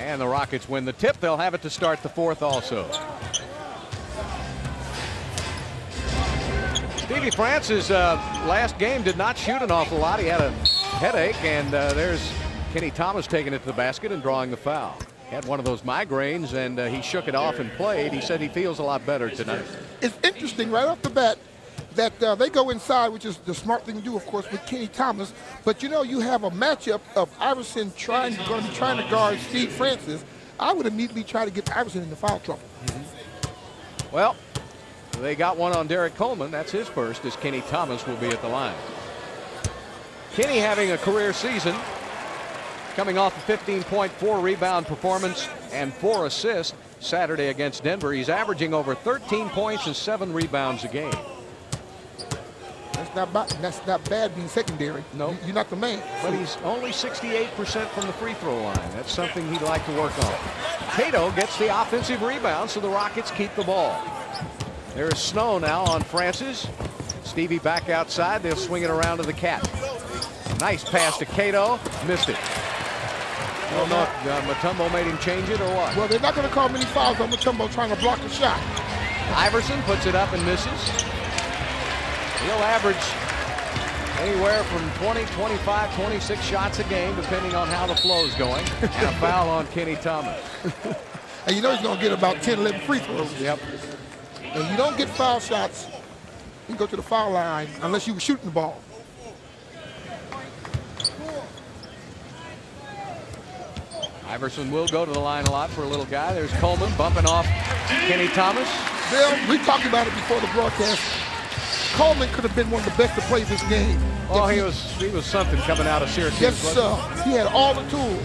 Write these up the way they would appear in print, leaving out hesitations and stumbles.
And the Rockets win the tip. They'll have it to start the fourth also. Stevie Francis last game did not shoot an awful lot. He had a headache, and there's Kenny Thomas taking it to the basket and drawing the foul. Had one of those migraines, and he shook it off and played. He said he feels a lot better tonight. It's interesting right off the bat that they go inside, which is the smart thing to do, of course, with Kenny Thomas. But, you know, you have a matchup of Iverson going to be trying to guard Steve Francis. I would immediately try to get Iverson into foul trouble. Well, they got one on Derek Coleman. That's his first, as Kenny Thomas will be at the line. Kenny having a career season, coming off a 15.4 rebound performance and 4 assists Saturday against Denver. He's averaging over 13 points and 7 rebounds a game. That's not bad being secondary. No. You're not the man. But he's only 68% from the free throw line. That's something he'd like to work on. Cato gets the offensive rebound, so the Rockets keep the ball. There's Snow now on Francis. Stevie back outside. They'll swing it around to the Cat. Nice pass to Cato. Missed it. I don't know if Mutombo made him change it or what. Well, they're not going to call many fouls on Mutombo trying to block the shot. Iverson puts it up and misses. He'll average anywhere from 20, 25, 26 shots a game, depending on how the flow is going. And a foul on Kenny Thomas. And you know he's going to get about 10, 11 free throws. Yep. And you don't get foul shots, you go to the foul line unless you were shooting the ball. Iverson will go to the line a lot for a little guy. There's Coleman bumping off Kenny Thomas. Bill, we talked about it before the broadcast. Coleman could have been one of the best to play this game. Oh, he was something coming out of Syracuse. Yes, sir. He had all the tools.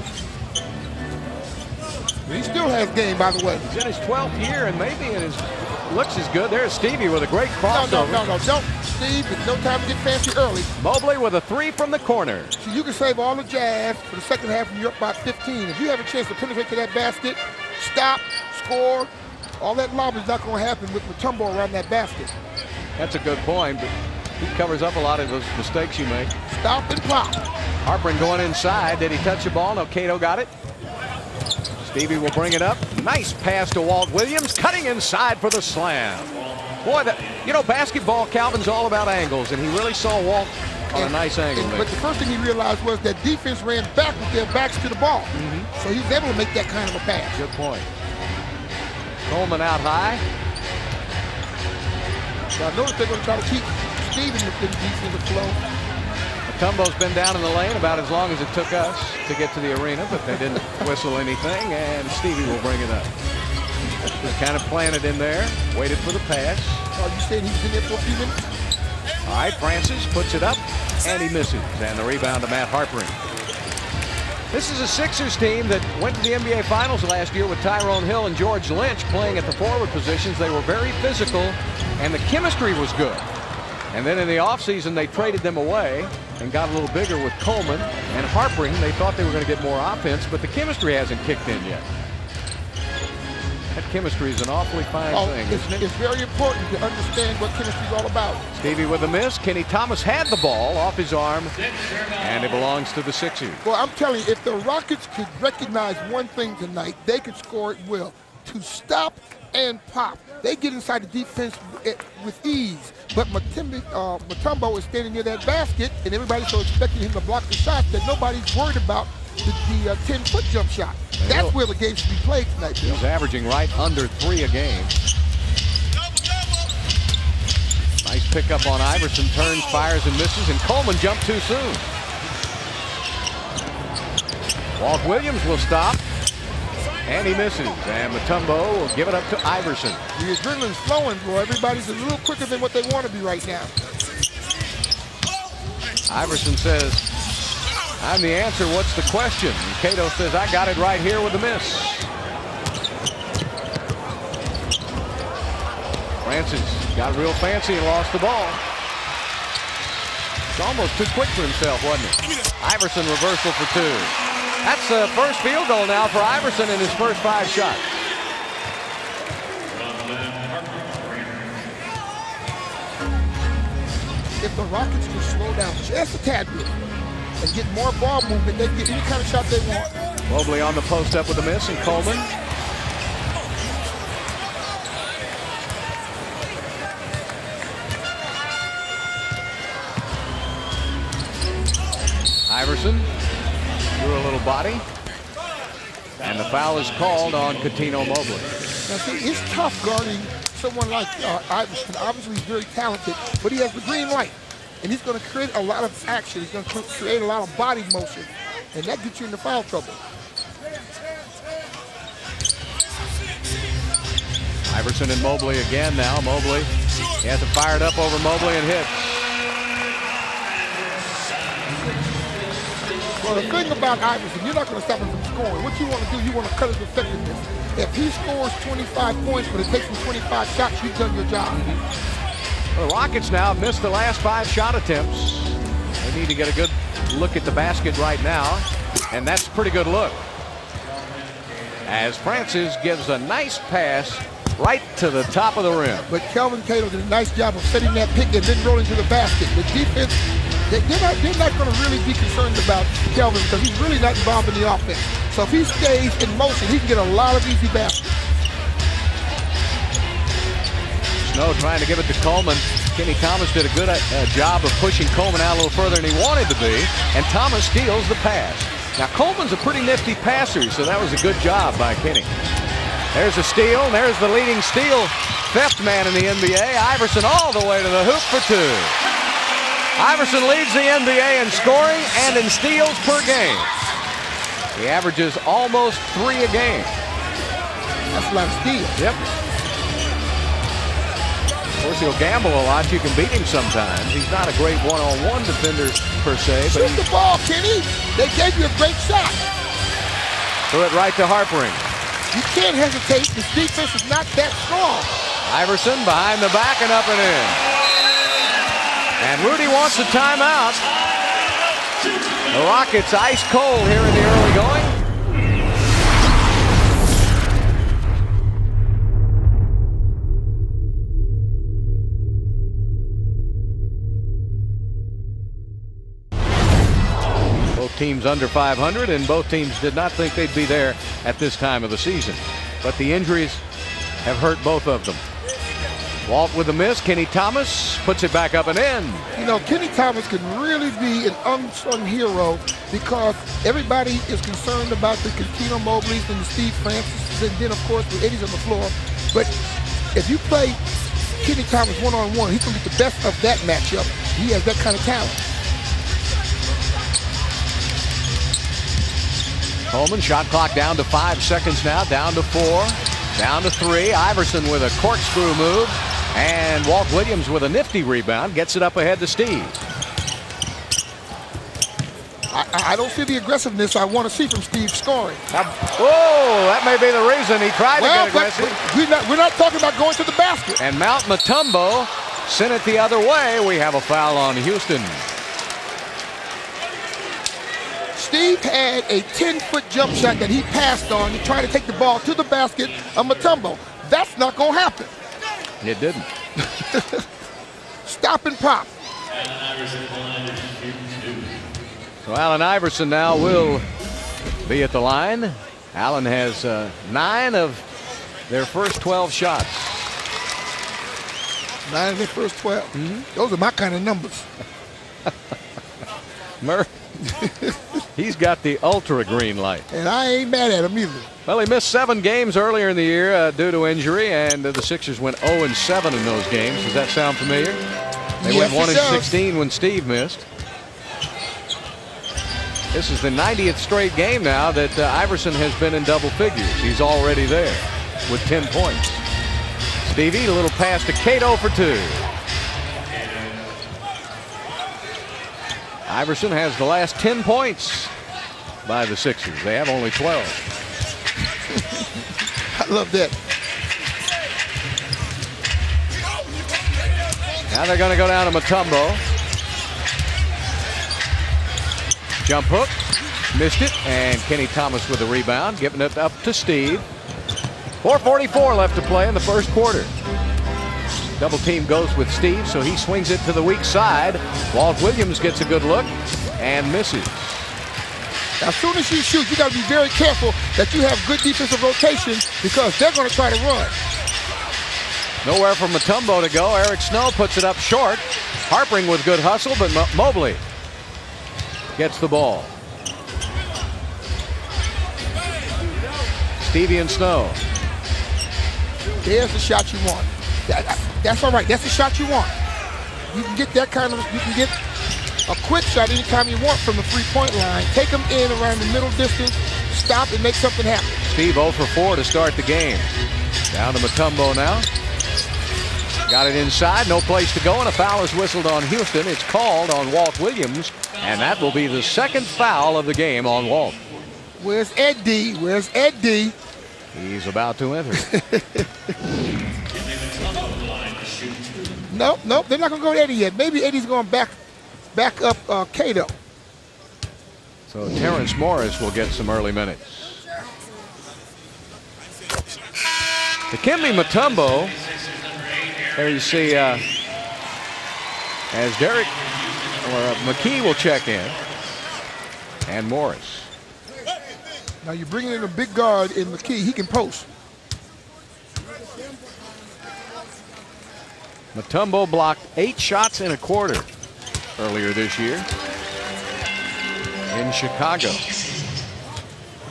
He still has game, by the way. He's in his 12th year, and maybe in his looks as good. There's Stevie with a great crossover. No, don't. Steve, there's no time to get fancy early. Mobley with a 3 from the corner. So you can save all the jazz for the second half when you're up by 15. If you have a chance to penetrate to that basket, stop, score, all that lob is not going to happen with Mutombo around that basket. That's a good point, but he covers up a lot of those mistakes you make. Stop and pop. Harper going inside. Did he touch the ball? No, Cato got it. Stevie will bring it up. Nice pass to Walt Williams, cutting inside for the slam. Boy, you know, basketball, Calvin's all about angles, and he really saw Walt on a nice angle. But the first thing he realized was that defense ran back with their backs to the ball. So he was able to make that kind of a pass. Good point. Coleman out high. So I noticed they're going to try to keep Steve in the defensive flow. Mutombo's been down in the lane about as long as it took us to get to the arena, but they didn't whistle anything, and Stevie will bring it up. Just kind of planted in there, waited for the pass. Oh, you saying he's been there for a few minutes? All right, Francis puts it up, and he misses. And the rebound to Matt Harpering. This is a Sixers team that went to the NBA Finals last year with Tyrone Hill and George Lynch playing at the forward positions. They were very physical, and the chemistry was good. And then in the offseason, they traded them away and got a little bigger with Coleman and Harpering. They thought they were going to get more offense, but the chemistry hasn't kicked in yet. That chemistry is an awfully fine thing, isn't it? It's very important to understand what chemistry is all about. Stevie with a miss. Kenny Thomas had the ball off his arm, and it belongs to the Sixers. Well, I'm telling you, if the Rockets could recognize one thing tonight, they could score at will. To stop and pop. They get inside the defense with ease. But Mutombo is standing near that basket, and everybody's so expecting him to block the shot that nobody's worried about the 10-foot jump shot. That's where the game should be played tonight. He's averaging right under 3 a game. Nice pickup on Iverson. Turns, fires, and misses, and Coleman jumped too soon. Walt Williams will stop, and he misses. And Mutombo will give it up to Iverson. The adrenaline's flowing, boy. Everybody's a little quicker than what they want to be right now. Iverson says, "I'm the answer. What's the question?" And Cato says, "I got it right here with the miss." Francis got real fancy and lost the ball. It's almost too quick for himself, wasn't it? Iverson reversal for 2. That's the first field goal now for Iverson in his first 5 shots. If the Rockets can slow down just a tad bit and get more ball movement, they can get any kind of shot they want. Mobley on the post up with a miss, and Coleman. Iverson threw a little body, and the foul is called on Coutinho Mobley. Now see, it's tough guarding someone like Iverson. Obviously he's very talented, but he has the green light, and he's going to create a lot of action. He's going to create a lot of body motion, and that gets you into foul trouble. Iverson and Mobley again now. Mobley, he has to fire it up over Mobley and hits. Well, the thing about Iverson, you're not going to stop him from scoring. What you want to do, you want to cut his effectiveness. If he scores 25 points, but it takes him 25 shots, you've done your job. Well, the Rockets now have missed the last 5 shot attempts. They need to get a good look at the basket right now, and that's a pretty good look. As Francis gives a nice pass right to the top of the rim. But Kelvin Cato did a nice job of setting that pick and then rolling to the basket. The defense, they're not going to really be concerned about Kelvin because he's really not involved in the offense. So if he stays in motion, he can get a lot of easy baskets. Snow trying to give it to Coleman. Kenny Thomas did a good job of pushing Coleman out a little further than he wanted to be, and Thomas steals the pass. Now Coleman's a pretty nifty passer, so that was a good job by Kenny. There's a steal, and there's the leading steal theft man in the NBA. Iverson all the way to the hoop for 2. Iverson leads the NBA in scoring and in steals per game. He averages almost 3 a game. That's a lot of steals. Yep. Of course, he'll gamble a lot. You can beat him sometimes. He's not a great one-on-one defender per se. But shoot the ball, Kenny. They gave you a great shot. Threw it right to Harpering. You can't hesitate. This defense is not that strong. Iverson behind the back and up and in. And Rudy wants a timeout. The Rockets ice cold here in the early going. Both teams under 500, and both teams did not think they'd be there at this time of the season. But the injuries have hurt both of them. Walt with a miss. Kenny Thomas puts it back up and in. You know, Kenny Thomas can really be an unsung hero because everybody is concerned about the Coutinho Mobleys and the Steve Francis, and then, of course, the Eddies on the floor. But if you play Kenny Thomas one-on-one, he's going to get the best of that matchup. He has that kind of talent. Coleman, shot clock down to 5 seconds now, down to 4, down to 3. Iverson with a corkscrew move, and Walt Williams with a nifty rebound gets it up ahead to Steve. I don't see the aggressiveness I want to see from Steve scoring. Oh, that may be the reason he tried to get aggressive. We're not talking about going to the basket. And Mount Mutombo sent it the other way. We have a foul on Houston. Steve had a 10-foot jump shot that he passed on to try to take the ball to the basket of Mutombo. That's not going to happen. It didn't. Stop and pop. So Allen Iverson now will be at the line. Allen has 9 of their first 12 shots. 9 of their first 12. Mm-hmm. Those are my kind of numbers. He's got the ultra green light. And I ain't mad at him either. Well, he missed 7 games earlier in the year due to injury, and the Sixers went 0-7 in those games. Does that sound familiar? They went 1-16 when Steve missed. This is the 90th straight game now that Iverson has been in double figures. He's already there with 10 points. Stevie, a little pass to Cato for 2. Iverson has the last 10 points by the Sixers. They have only 12. I love that. Now they're going to go down to Mutombo. Jump hook, missed it, and Kenny Thomas with the rebound, giving it up to Steve. 4:44 left to play in the first quarter. Double team goes with Steve, so he swings it to the weak side. Walt Williams gets a good look and misses. As soon as you shoot, you got to be very careful that you have good defensive rotation because they're going to try to run. Nowhere for Mutombo to go. Eric Snow puts it up short. Harpering with good hustle, but Mobley gets the ball. Stevie and Snow. There's the shot you want. That's all right. That's the shot you want. You can get that kind of, you can get a quick shot anytime you want from the three-point line. Take them in around the middle distance, stop and make something happen. Steve 0 for 4 to start the game. Down to Mutombo now. Got it inside, no place to go, and a foul is whistled on Houston. It's called on Walt Williams, and that will be the second foul of the game on Walt. Where's Eddie? Where's Eddie? He's about to enter. Nope, they're not going to go to Eddie yet. Maybe Eddie's going back up Cato. So Terrence Morris will get some early minutes. Dikembe Mutombo. There you see as Derek or McKee will check in, and Morris. Now you're bringing in a big guard in McKee. He can post. Mutombo blocked 8 shots in a quarter earlier this year in Chicago.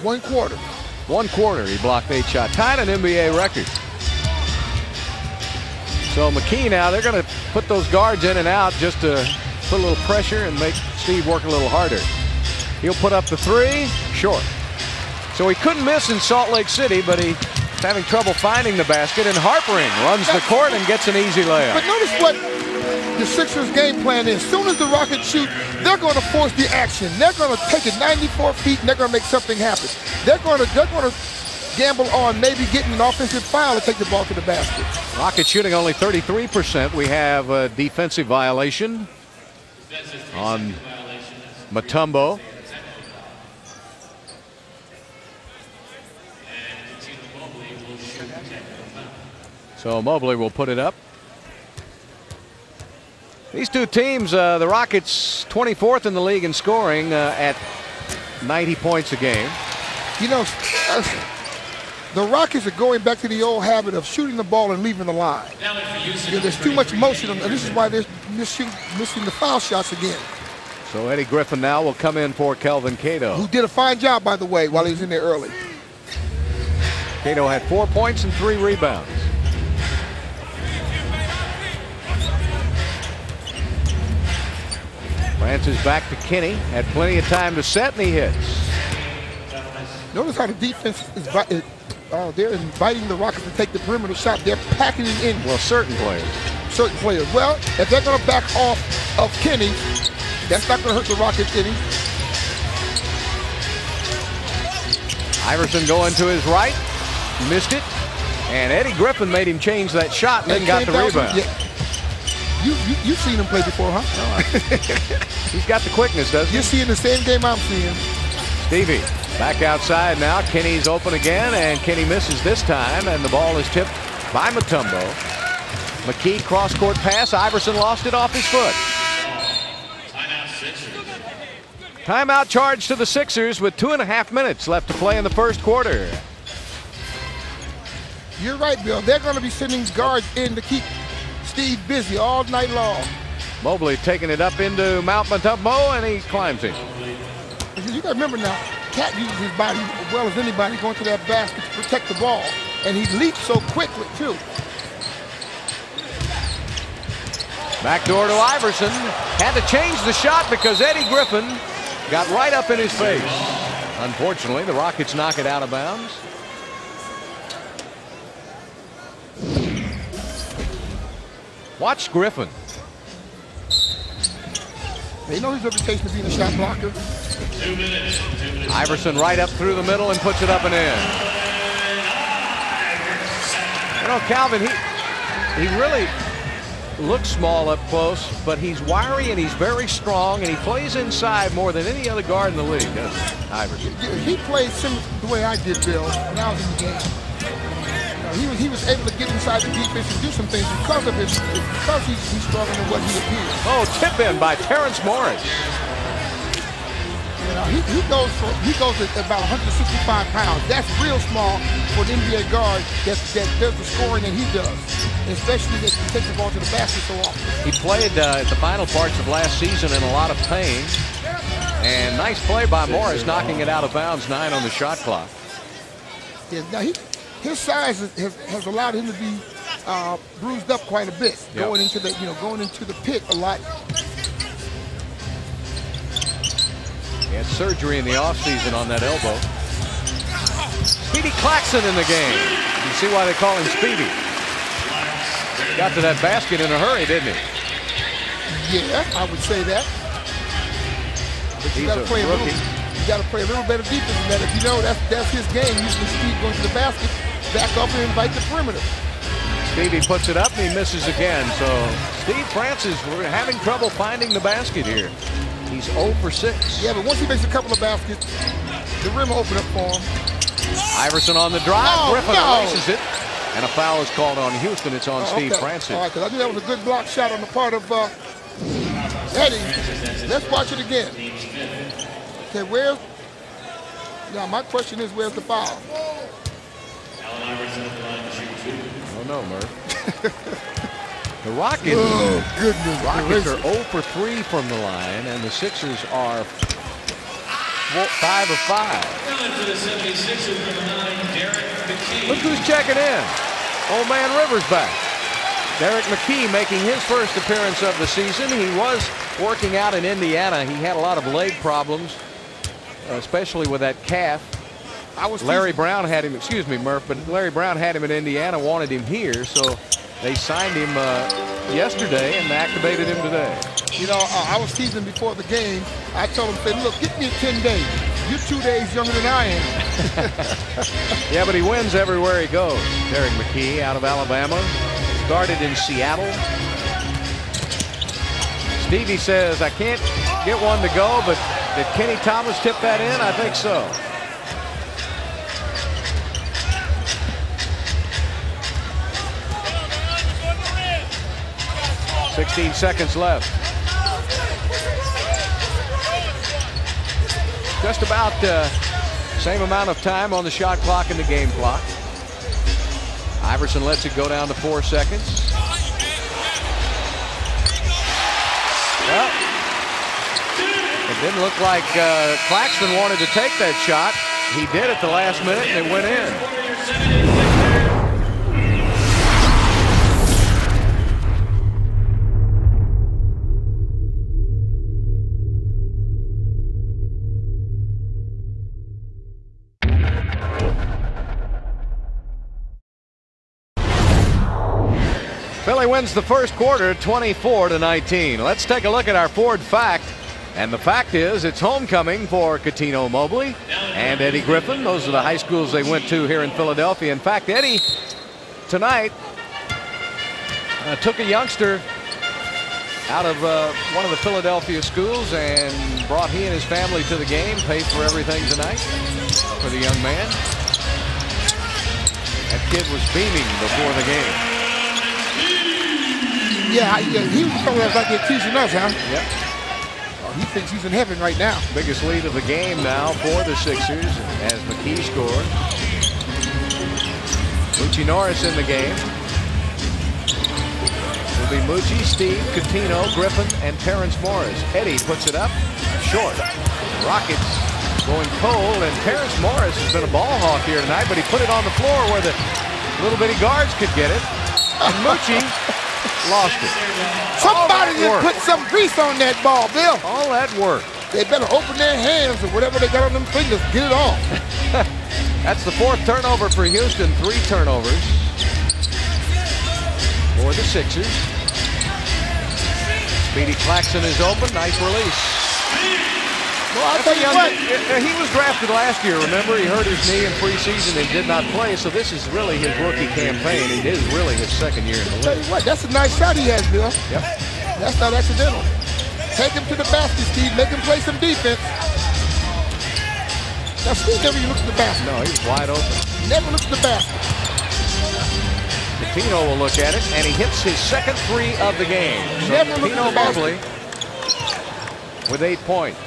1 quarter. 1 quarter he blocked 8 shots. Tied an NBA record. So McKee now, they're going to put those guards in and out just to put a little pressure and make Steve work a little harder. He'll put up the 3, short. So he couldn't miss in Salt Lake City, but he's having trouble finding the basket, and Harpering runs the court and gets an easy layup. But notice what the Sixers' game plan is. As soon as the Rockets shoot, they're going to force the action. They're going to take it 94 feet, and they're going to make something happen. They're going to gamble on maybe getting an offensive foul to take the ball to the basket. Rockets shooting only 33%. We have a defensive violation on Mutombo. So Mobley will put it up. These two teams, the Rockets 24th in the league in scoring at 90 points a game. You know, the Rockets are going back to the old habit of shooting the ball and leaving the line. There's too much motion, and this is why they're missing the foul shots again. So Eddie Griffin now will come in for Kelvin Cato. Who did a fine job, by the way, while he was in there early. Cato had 4 points and 3 rebounds. Francis back to Kenny. Had plenty of time to set, and he hits. Notice how the defense is they're inviting the Rockets to take the perimeter shot. They're packing it in. Well, certain players. Certain players. Well, if they're going to back off of Kenny, that's not going to hurt the Rockets any. Iverson going to his right. Missed it. And Eddie Griffin made him change that shot and then got the rebound. Yeah. You've seen him play before, huh? He's got the quickness, doesn't he? You're seeing the same game I'm seeing. Stevie back outside now. Kenny's open again, and Kenny misses this time, and the ball is tipped by Mutombo. McKee cross-court pass. Iverson lost it off his foot. Timeout charge to the Sixers with 2.5 minutes left to play in the first quarter. You're right, Bill. They're going to be sending guards in to keep Steve busy all night long. Mobley taking it up into Mount Mutombo, and he climbs in. You got to remember now, Cat uses his body as well as anybody going to that basket to protect the ball. And he leaps so quickly, too. Backdoor to Iverson. Had to change the shot because Eddie Griffin got right up in his face. Unfortunately, the Rockets knock it out of bounds. Watch Griffin. They know his reputation of being a shot blocker. Iverson right up through the middle and puts it up and in. You know, Calvin, he really looks small up close, but he's wiry and he's very strong, and he plays inside more than any other guard in the league, doesn't he, Iverson? He played similar to the way I did, Bill, when I was in the game. He was able to get inside the defense and do some things because he's stronger than what he appears. Oh, tip in by Terrence Morris. And Now he goes at about 165 pounds. That's real small for an NBA guard that does the scoring that he does, especially if he takes the ball to the basket so often. He played the final parts of last season in a lot of pain. And nice play by Morris, knocking it out of bounds. 9 on the shot clock. Yeah, now his size has allowed him to be bruised up quite a bit, going into the pit a lot. He had surgery in the offseason on that elbow. Speedy Claxton in the game. You see why they call him Speedy. Got to that basket in a hurry, didn't he? Yeah, I would say that. But you got to play a little. You got to play a little better defense than that. If you know that's his game. Usually Speed going to the basket, back up and invite the perimeter. Stevie puts it up and he misses again. So Steve Francis, we're having trouble finding the basket here. He's 0 for 6. Yeah, but once he makes a couple of baskets, the rim will open up for him. Iverson on the drive. Oh, Griffin no. erases it. And a foul is called on Houston. It's on Steve Francis. All right, because I think that was a good block shot on the part of Eddie. Let's watch it again. Okay, now my question is, where's the foul? Allen Iverson at the line to shoot 2. Oh no, Murph. The Rockets. Oh, goodness. Rockets are 0 for 3 from the line, and the Sixers are 5 of 5. For the 76ers, number 9, Derek McKee. Look who's checking in. Old man Rivers back. Derek McKee making his first appearance of the season. He was working out in Indiana. He had a lot of leg problems, especially with that calf. Larry Brown had him, excuse me, Murph, but Larry Brown had him in Indiana, wanted him here, so they signed him yesterday and activated him today. You know, I was teasing before the game. I told him, look, get me in 10 days. You're 2 days younger than I am. Yeah, but he wins everywhere he goes. Derek McKee out of Alabama. Started in Seattle. Stevie says, I can't get one to go, but did Kenny Thomas tip that in? I think so. $16 seconds left. Just about the same amount of time on the shot clock and the game clock. Iverson lets it go down to 4 seconds. Well, it didn't look like Claxton wanted to take that shot. He did at the last minute and it went in. Philly wins the first quarter 24-19. Let's take a look at our Ford fact. And the fact is, it's homecoming for Cuttino Mobley and Eddie Griffin. Those are the high schools they went to here in Philadelphia. In fact, Eddie tonight took a youngster out of one of the Philadelphia schools and brought he and his family to the game, paid for everything tonight for the young man. That kid was beaming before the game. Yeah, he was coming out like teasing us, huh? Yep. Oh, he thinks he's in heaven right now. Biggest lead of the game now for the Sixers as McKee scored. Moochie Norris in the game. Will be Moochie, Steve, Cuttino, Griffin, and Terrence Morris. Eddie puts it up short. Rockets going cold, and Terrence Morris has been a ball hawk here tonight, but he put it on the floor where the little bitty guards could get it. And Moochie lost it. Somebody just put some grease on that ball, Bill. All that work. They better open their hands or whatever they got on them fingers. Get it off. That's the 4th turnover for Houston. 3 turnovers for the Sixers. Speedy Claxton is open. Nice release. Well, I'll tell you what. He was drafted last year. Remember, he hurt his knee in preseason and did not play. So this is really his rookie campaign. It is really his 2nd year in the league. Tell you what, that's a nice shot he has, Bill. Yep. That's not accidental. Take him to the basket, Steve. Make him play some defense. Now, Steve never even looks at the basket. No, he's wide open. Never looks at the basket. Cuttino will look at it, and he hits his 2nd 3 of the game. So Never looked Cuttino at the Mobley with 8 points.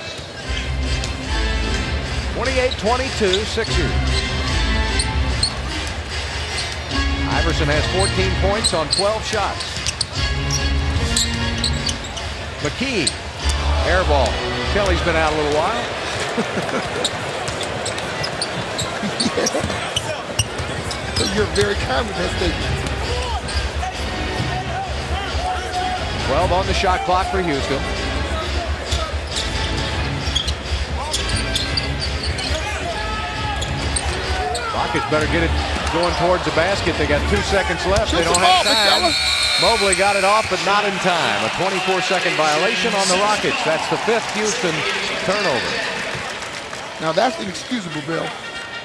28-22 Sixers. Iverson has 14 points on 12 shots. McKee, air ball. Kelly's been out a little while. You're very kind with that statement. 12 on the shot clock for Houston. Rockets better get it going towards the basket. They got 2 seconds left. They don't have time. Mobley got it off, but not in time. A 24-second violation on the Rockets. That's the 5th Houston turnover. Now that's inexcusable, Bill.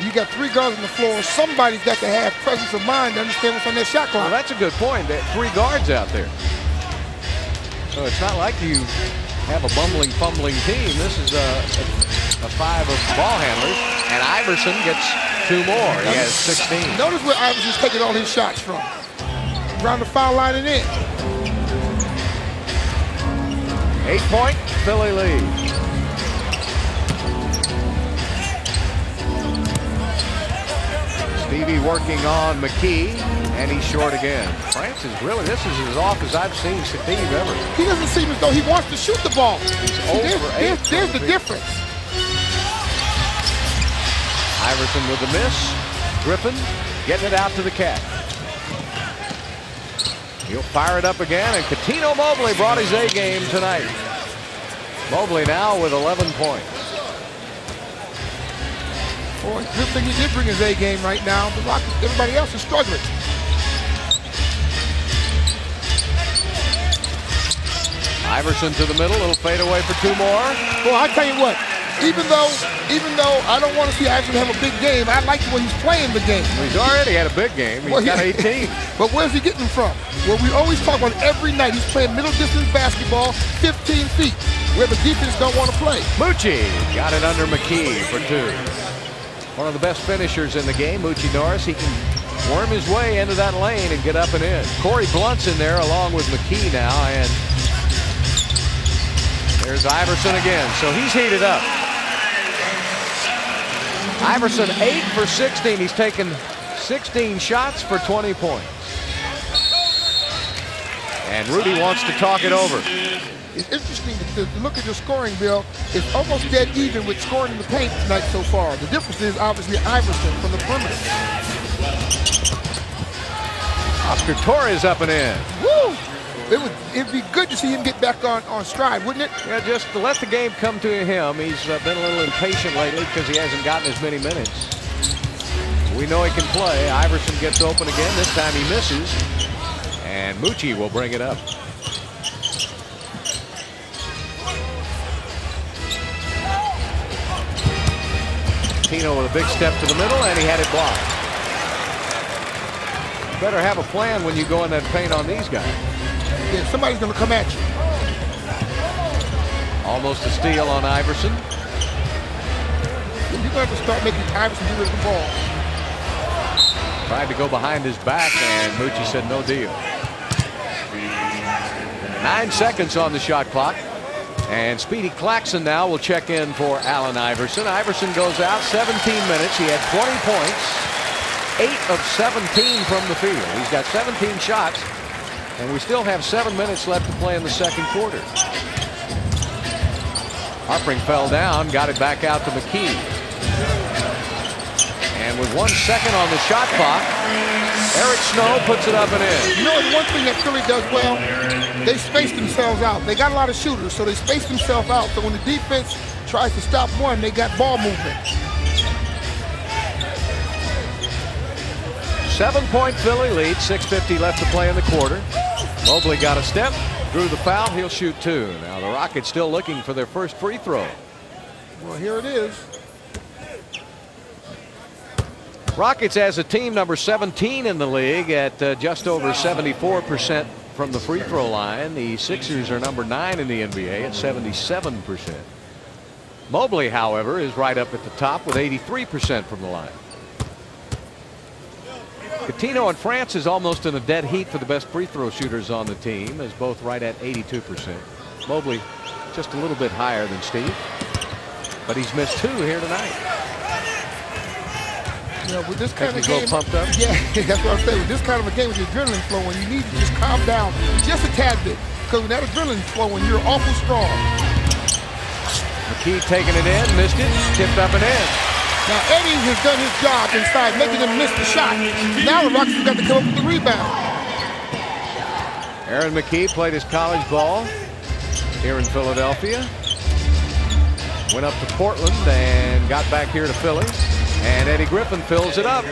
You got 3 guards on the floor. Somebody's got to have presence of mind to understand what's on that shot clock. Well, that's a good point. There are 3 guards out there. So it's not like you have a bumbling, fumbling team. This is a 5 of ball handlers. And Iverson gets 2 more. He has 16. Notice where Iverson's taking all his shots from. Around the foul line and in. 8-point Philly lead. Stevie working on McKee, and he's short again. Francis, really, this is as off as I've seen Steve ever. He doesn't seem as though he wants to shoot the ball. There's the difference. Iverson with the miss. Griffin getting it out to the cat. He'll fire it up again, and Coutinho Mobley brought his A game tonight. Mobley now with 11 points. Boy, good thing he did bring his A game right now. The Rockets, everybody else is struggling. Iverson to the middle, little fade away for 2 more. Well, I tell you what, even though I don't want to see Iverson have a big game, I like the way he's playing the game. He's already had a big game. He's got 18. But where's he getting them from? Well, we always talk about every night he's playing middle distance basketball, 15 feet, where the defense don't want to play. Moochie got it under McKee for 2. One of the best finishers in the game, Moochie Norris. He can worm his way into that lane and get up and in. Corey Blunt's in there along with McKee now, and there's Iverson again. So he's heated up. Iverson 8 for 16. He's taken 16 shots for 20 points. And Rudy wants to talk it over. It's interesting to look at the scoring, Bill. It's almost dead even with scoring in the paint tonight so far. The difference is obviously Iverson from the perimeter. Oscar Torres up and in. Woo! It'd be good to see him get back on stride, wouldn't it? Yeah, just to let the game come to him. He's been a little impatient lately because he hasn't gotten as many minutes. We know he can play. Iverson gets open again. This time he misses. And Moochie will bring it up. Tino with a big step to the middle, and he had it blocked. Better have a plan when you go in that paint on these guys. Yeah, somebody's going to come at you. Almost a steal on Iverson. You're going to have to start making Iverson do with the ball. Tried to go behind his back, and Moochie said no deal. 9 seconds on the shot clock. And Speedy Claxton now will check in for Allen Iverson. Iverson goes out 17 minutes. He had 20 points, 8 of 17 from the field. He's got 17 shots, and we still have 7 minutes left to play in the second quarter. Harpring fell down, got it back out to McKee. And with 1 second on the shot clock, Eric Snow puts it up and in. You know, the one thing that Philly does well, they space themselves out. They got a lot of shooters, so they space themselves out. So when the defense tries to stop one, they got ball movement. 7-point Philly lead, 6:50 left to play in the quarter. Mobley got a step, drew the foul, he'll shoot 2. Now the Rockets still looking for their first free throw. Well, here it is. Rockets as a team number 17 in the league at just over 74% from the free throw line. The Sixers are number 9 in the NBA at 77%. Mobley, however, is right up at the top with 83% from the line. Coutinho and Francis almost in a dead heat for the best free throw shooters on the team, as both right at 82%. Mobley just a little bit higher than Steve, but he's missed 2 here tonight. You know, with this kind of he's a game, little pumped up? Yeah, that's what I'm saying. With this kind of a game with the adrenaline flowing, you need to just calm down just a tad bit. Because when that adrenaline flowing, you're awful strong. McKee taking it in, missed it, tipped up and in. Now Eddie has done his job inside, making them miss the shot. Now the Rockets have got to come up with the rebound. Aaron McKee played his college ball here in Philadelphia. Went up to Portland and got back here to Philly. And Eddie Griffin fills it up.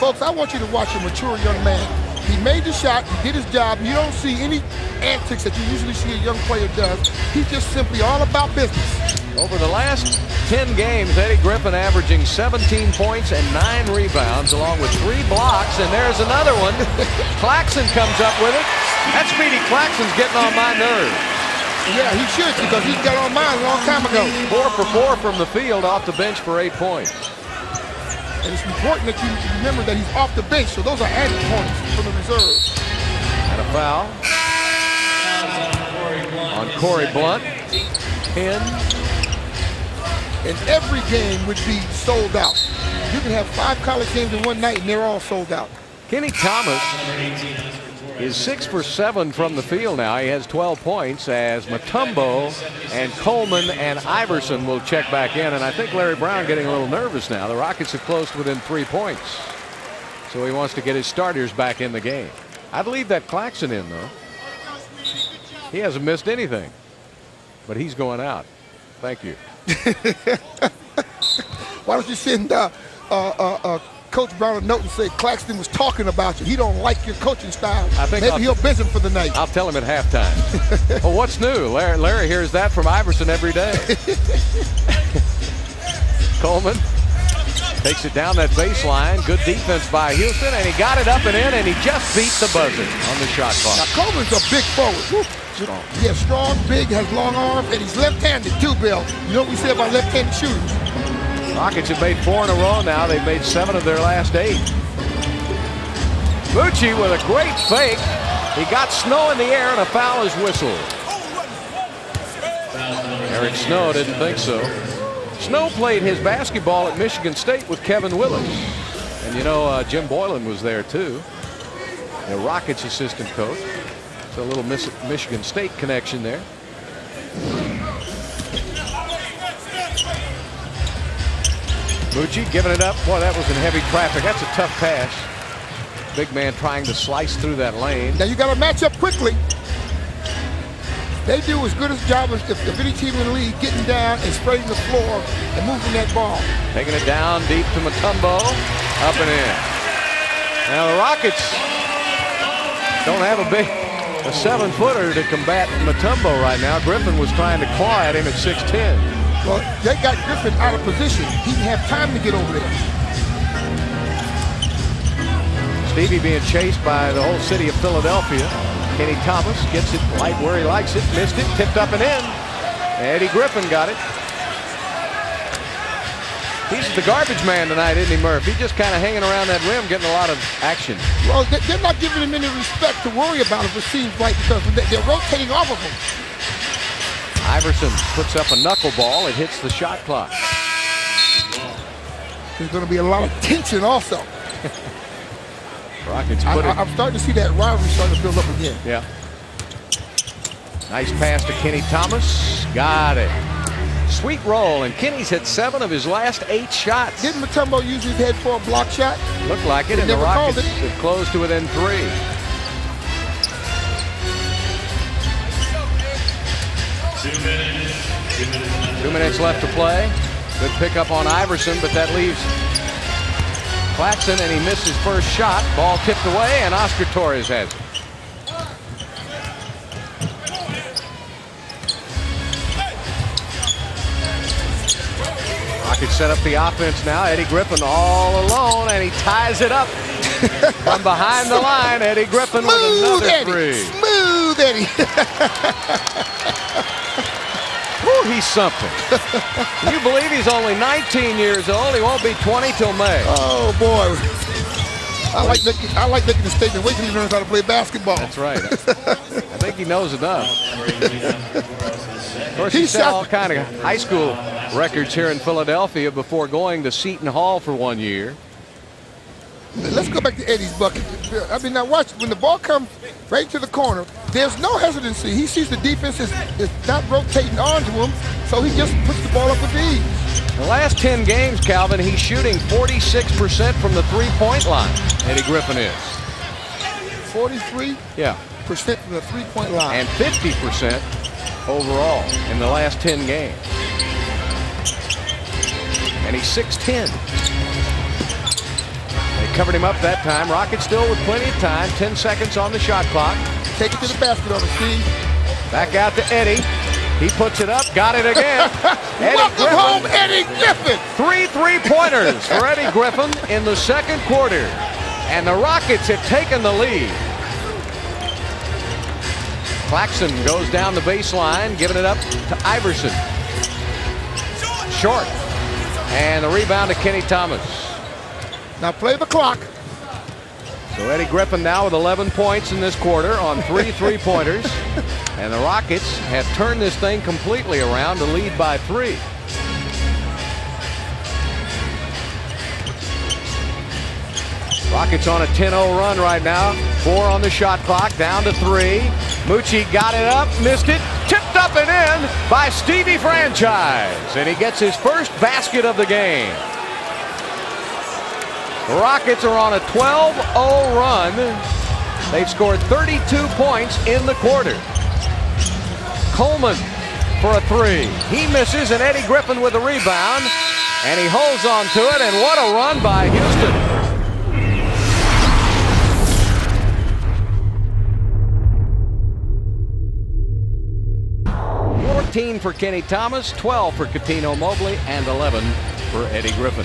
Folks, I want you to watch a mature young man. He made the shot, he did his job. You don't see any antics that you usually see a young player does. He's just simply all about business. Over the last 10 games, Eddie Griffin averaging 17 points and 9 rebounds, along with 3 blocks. And there's another one. Claxton comes up with it. That Speedy Claxton's getting on my nerves. Yeah, he should, because he got on mine a long time ago. 4 for 4 from the field, off the bench for 8 points. And it's important that you remember that he's off the bench, so those are added points from the reserves. And a foul on Corey Blunt. 10. And every game would be sold out. You can have 5 college games in one night, and they're all sold out. Kenny Thomas is 6 for 7 from the field now. He has 12 points as Mutombo and Coleman and Iverson will check back in. And I think Larry Brown getting a little nervous now. The Rockets have closed within 3 points. So he wants to get his starters back in the game. I'd leave that Claxton in, though. He hasn't missed anything. But he's going out. Thank you. Why don't you send Coach Brown a note and say Claxton was talking about you. He don't like your coaching style. I think maybe he'll bench him for the night. I'll tell him at halftime. Well, what's new? Larry hears that from Iverson every day. Coleman takes it down that baseline. Good defense by Houston, and he got it up and in, and he just beat the buzzer on the shot clock. Now, Coleman's a big forward. Strong. Yeah, strong, big, has long arms, and he's left-handed too, Bill. You know what we say about left-handed shooters? Rockets have made 4 in a row now. They've made 7 of their last 8. Bucci with a great fake. He got Snow in the air, and a foul is whistled. Eric Snow didn't think so. Snow played his basketball at Michigan State with Kevin Willis. And you know, Jim Boylan was there too, the Rockets assistant coach. So a little Michigan State connection there. Bucci giving it up. Boy, that was in heavy traffic. That's a tough pass. Big man trying to slice through that lane. Now you got to match up quickly. They do as good a job as if any team in the league getting down and spreading the floor and moving that ball. Taking it down deep to Mutombo. Up and in. Now the Rockets don't have a 7-footer to combat Mutombo right now. Griffin was trying to claw at him at 6'10". Well, they got Griffin out of position. He didn't have time to get over there. Stevie being chased by the whole city of Philadelphia. Kenny Thomas gets it right where he likes it. Missed it. Tipped up and in. Eddie Griffin got it. He's the garbage man tonight, isn't he, Murph? He's just kind of hanging around that rim, getting a lot of action. Well, they're not giving him any respect to worry about him, it seems like, because they're rotating off of him. Iverson puts up a knuckleball. It hits the shot clock. There's going to be a lot of tension also. Rockets put it. I'm starting to see that rivalry starting to build up again. Yeah. Nice pass to Kenny Thomas. Got it. Sweet roll, and Kenny's hit 7 of his last 8 shots. Didn't Mutombo use his head for a block shot? Looked like it, and the Rockets have closed to within 3. Two minutes left to play. Good pickup on Iverson, but that leaves Claxton, and he missed his first shot. Ball tipped away, and Oscar Torres has it. Rockets set up the offense now. Eddie Griffin all alone, and he ties it up from behind the line. Eddie Griffin with another three. Smooth Eddie. Woo, he's something. Can you believe he's only 19 years old? He won't be 20 till May. Oh, boy. I like making the statement. Wait till he learns how to play basketball. That's right. I think he knows enough. Of course, he set all kind of high school records here in Philadelphia before going to Seton Hall for 1 year. Let's go back to Eddie's bucket. I mean, now watch, when the ball comes right to the corner, there's no hesitancy. He sees the defense is not rotating onto him, so he just puts the ball up with ease. The last 10 games, Calvin, he's shooting 46% from the three-point line. Eddie Griffin is. 43% Yeah. from the three-point line. And 50% overall in the last 10 games. And he's 6'10". They covered him up that time. Rockets still with plenty of time. 10 seconds on the shot clock. Take it to the basket on the Steve. Back out to Eddie. He puts it up. Got it again. Welcome home, Eddie Griffin. 3 3-pointers for Eddie Griffin in the second quarter. And the Rockets have taken the lead. Claxton goes down the baseline, giving it up to Iverson. Short. And the rebound to Kenny Thomas. Now play the clock. So Eddie Griffin now with 11 points in this quarter on 3 3-pointers. And the Rockets have turned this thing completely around to lead by 3. Rockets on a 10-0 run right now. 4 on the shot clock, down to 3. Mucci got it up, missed it, tipped up and in by Stevie Franchise. And he gets his first basket of the game. The Rockets are on a 12-0 run. They've scored 32 points in the quarter. Coleman for a 3. He misses, and Eddie Griffin with a rebound. And he holds on to it, and what a run by Houston. 14 for Kenny Thomas, 12 for Cuttino Mobley, and 11 for Eddie Griffin.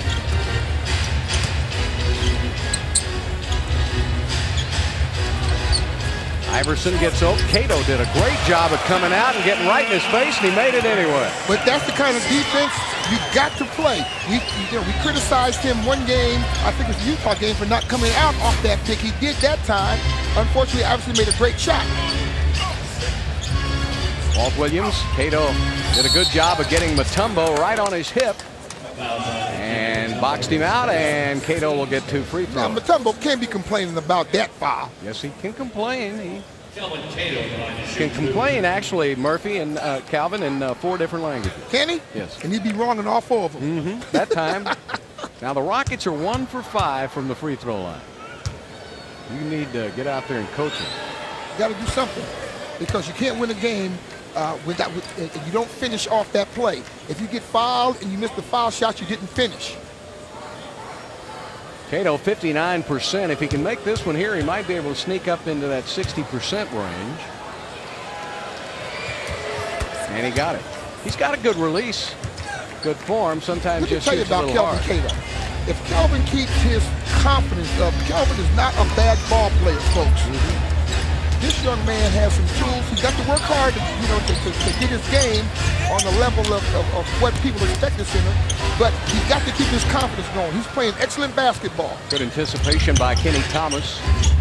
Iverson gets open. Cato did a great job of coming out and getting right in his face, and he made it anyway. But that's the kind of defense you got to play. We criticized him one game, I think it was the Utah game, for not coming out off that pick. He did that time. Unfortunately, Iverson made a great shot. Walt Williams, Cato did a good job of getting Mutombo right on his hip and boxed him out, and Cato will get 2 free throws. Now, Mutombo can't be complaining about that foul. Yes, he can complain. He can complain, actually, Murphy and Calvin, in 4 different languages. Can he? Yes. And he'd be wrong in all 4 of them. That time. Now, the Rockets are 1 for 5 from the free throw line. You need to get out there and coach them. You got to do something, because you can't win a game if you don't finish off that play. If you get fouled and you miss the foul shot, you didn't finish. Cato 59%. If he can make this one here, he might be able to sneak up into that 60% range. And he got it. He's got a good release, good form. Sometimes just shoots a little hard. Let me tell you about Kelvin Cato. If Kelvin keeps his confidence up, Kelvin is not a bad ball player, folks. This young man has some tools. He's got to work hard to get his game on the level of what people expect to see him. But he's got to keep his confidence going. He's playing excellent basketball. Good anticipation by Kenny Thomas.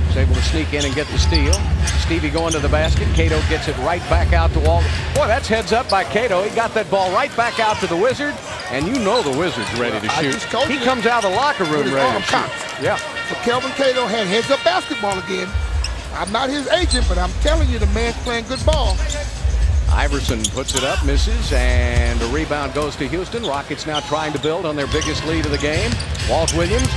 He's able to sneak in and get the steal. Stevie going to the basket. Cato gets it right back out to Walt. Boy, that's heads up by Cato. He got that ball right back out to the Wizard. And you know the Wizard's ready to shoot. He comes out of the locker room ready to shoot. Yeah. But Kelvin Cato had heads up basketball again. I'm not his agent, but I'm telling you, the man's playing good ball. Iverson puts it up, misses, and the rebound goes to Houston. Rockets now trying to build on their biggest lead of the game. Walt Williams,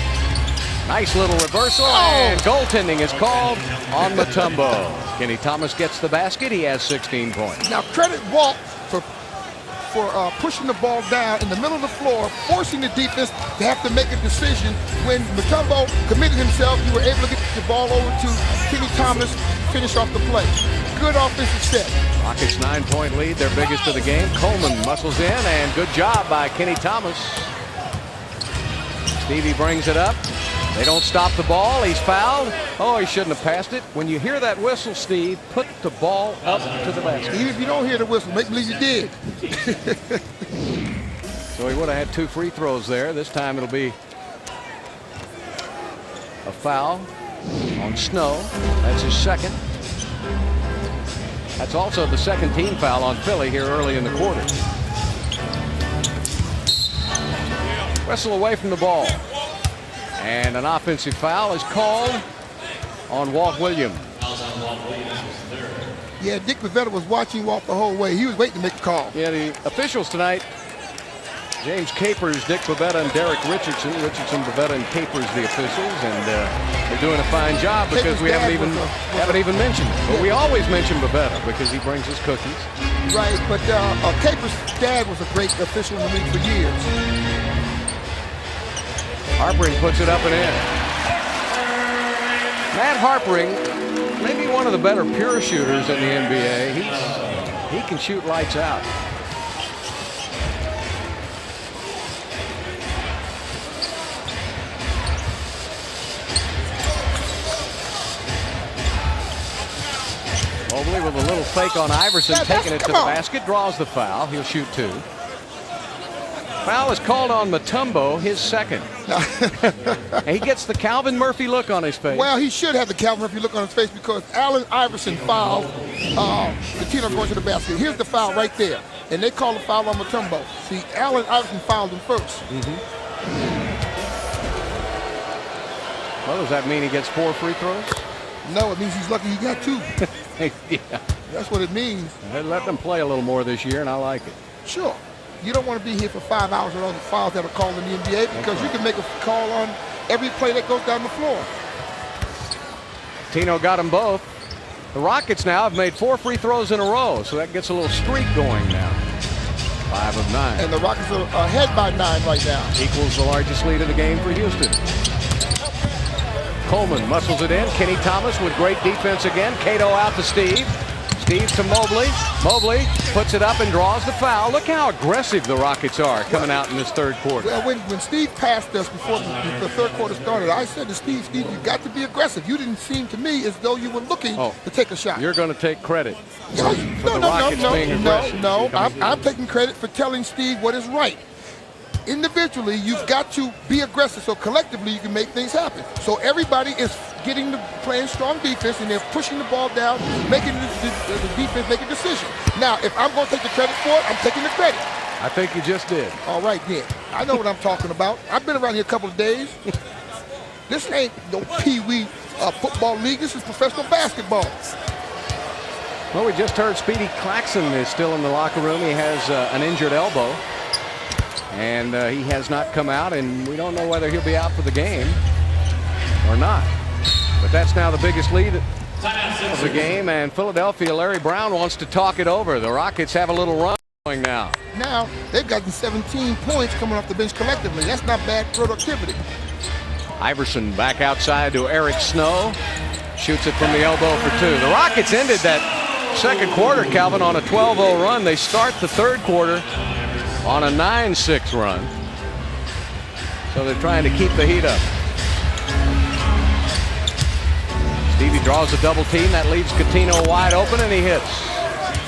nice little reversal, and goaltending is called on Mutombo. Kenny Thomas gets the basket. He has 16 points. Now credit Walt for pushing the ball down in the middle of the floor, forcing the defense to have to make a decision. When Mutombo committed himself, you were able to get the ball over to Kenny Thomas, finish off the play. Good offensive set. Rockets 9-point lead, their biggest of the game. Coleman muscles in, and good job by Kenny Thomas. Stevie brings it up. They don't stop the ball. He's fouled. Oh, he shouldn't have passed it. When you hear that whistle, Steve, put the ball up to the basket. Even if you don't hear the whistle, make believe you did. So he would have had 2 free throws there. This time it'll be a foul on Snow. That's his second. That's also the second team foul on Philly here early in the quarter. wrestle away from the ball. And an offensive foul is called on Walt Williams. Yeah, Dick Pavetta was watching Walt the whole way. He was waiting to make a call. Yeah, the officials tonight, James Capers, Dick Pavetta, and Derek Richardson. Richardson, Pavetta, and Capers, the officials, and they're doing a fine job because Capers' we haven't dad even mentioned it. But we always mention Pavetta because he brings us cookies. Right, but Capers' dad was a great official in the league for years. Harpering puts it up and in. Matt Harpering, maybe one of the better pure shooters in the NBA. He can shoot lights out. Mobley with a little fake on Iverson, taking it to the basket, draws the foul. He'll shoot 2. Foul is called on Mutombo, his second. And he gets the Calvin Murphy look on his face. Well, he should have the Calvin Murphy look on his face because Allen Iverson fouled Coutinho going to the basket. Here's the foul right there. And they call the foul on Mutombo. See, Allen Iverson fouled him first. Well, does that mean he gets 4 free throws? No, it means he's lucky he got 2. Yeah. That's what it means. They let them play a little more this year, and I like it. Sure. You don't want to be here for 5 hours with all the fouls that are called in the NBA because you can make a call on every play that goes down the floor. Tino got them both. The Rockets now have made 4 free throws in a row, so that gets a little streak going now. 5 of 9. And the Rockets are ahead by 9 right now. Equals the largest lead of the game for Houston. Coleman muscles it in. Kenny Thomas with great defense again. Cato out to Steve. Steve to Mobley. Mobley puts it up and draws the foul. Look how aggressive the Rockets are coming out in this third quarter. Well, when Steve passed us before the third quarter started, I said to Steve, you got to be aggressive. You didn't seem to me as though you were looking to take a shot. You're going to take credit for the No, Rockets being aggressive. No. I'm taking credit for telling Steve what is right. Individually, you've got to be aggressive, so collectively you can make things happen. So everybody is playing strong defense, and they're pushing the ball down, making the defense make a decision. Now, if I'm going to take the credit for it, I'm taking the credit. I think you just did. All right, then. I know what I'm talking about. I've been around here a couple of days. This ain't no pee-wee football league. This is professional basketball. Well, we just heard Speedy Claxton is still in the locker room. He has an injured elbow. And he has not come out, and we don't know whether he'll be out for the game or not. But that's now the biggest lead of the game, and Philadelphia, Larry Brown wants to talk it over. The Rockets have a little run going now. Now, they've gotten 17 points coming off the bench collectively. That's not bad productivity. Iverson back outside to Eric Snow. Shoots it from the elbow for 2. The Rockets ended that second quarter, Calvin, on a 12-0 run. They start the third quarter on a 9-6 run. So they're trying to keep the heat up. Stevie draws a double team. That leaves Coutinho wide open, and he hits.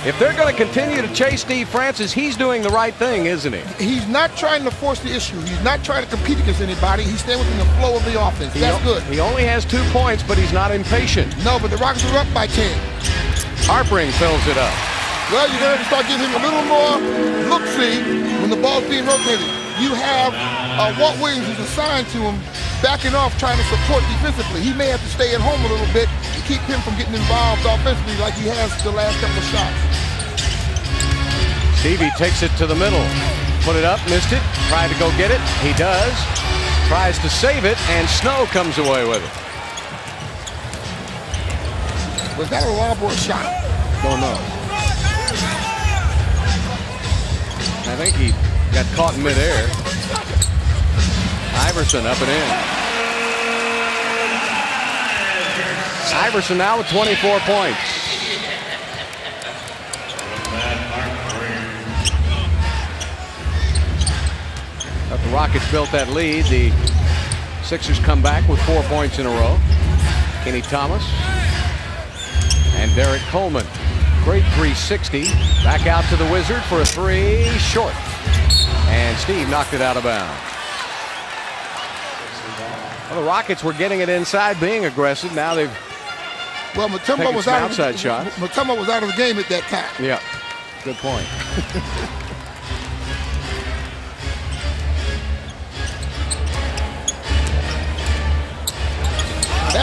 If they're going to continue to chase Steve Francis, he's doing the right thing, isn't he? He's not trying to force the issue. He's not trying to compete against anybody. He's staying within the flow of the offense. That's good. He only has 2 points, but he's not impatient. No, but the Rockets are up by 10. Harpering fills it up. Well, you're going to start giving him a little more look-see when the ball's being rotated. You have Walt Williams who's assigned to him, backing off, trying to support defensively. He may have to stay at home a little bit to keep him from getting involved offensively like he has the last couple of shots. Stevie takes it to the middle. Put it up, missed it, tried to go get it. He does. Tries to save it, and Snow comes away with it. Was that a lob or a shot? Don't know. I think he got caught in midair. Iverson up and in. Iverson now with 24 points. But the Rockets built that lead. The Sixers come back with 4 points in a row. Kenny Thomas and Derek Coleman. Great 360. Back out to the Wizard for a 3, short. And Steve knocked it out of bounds. Well, the Rockets were getting it inside, being aggressive. Now they've Mutombo was out outside shots. Mutombo was out of the game at that time. Yeah, good point.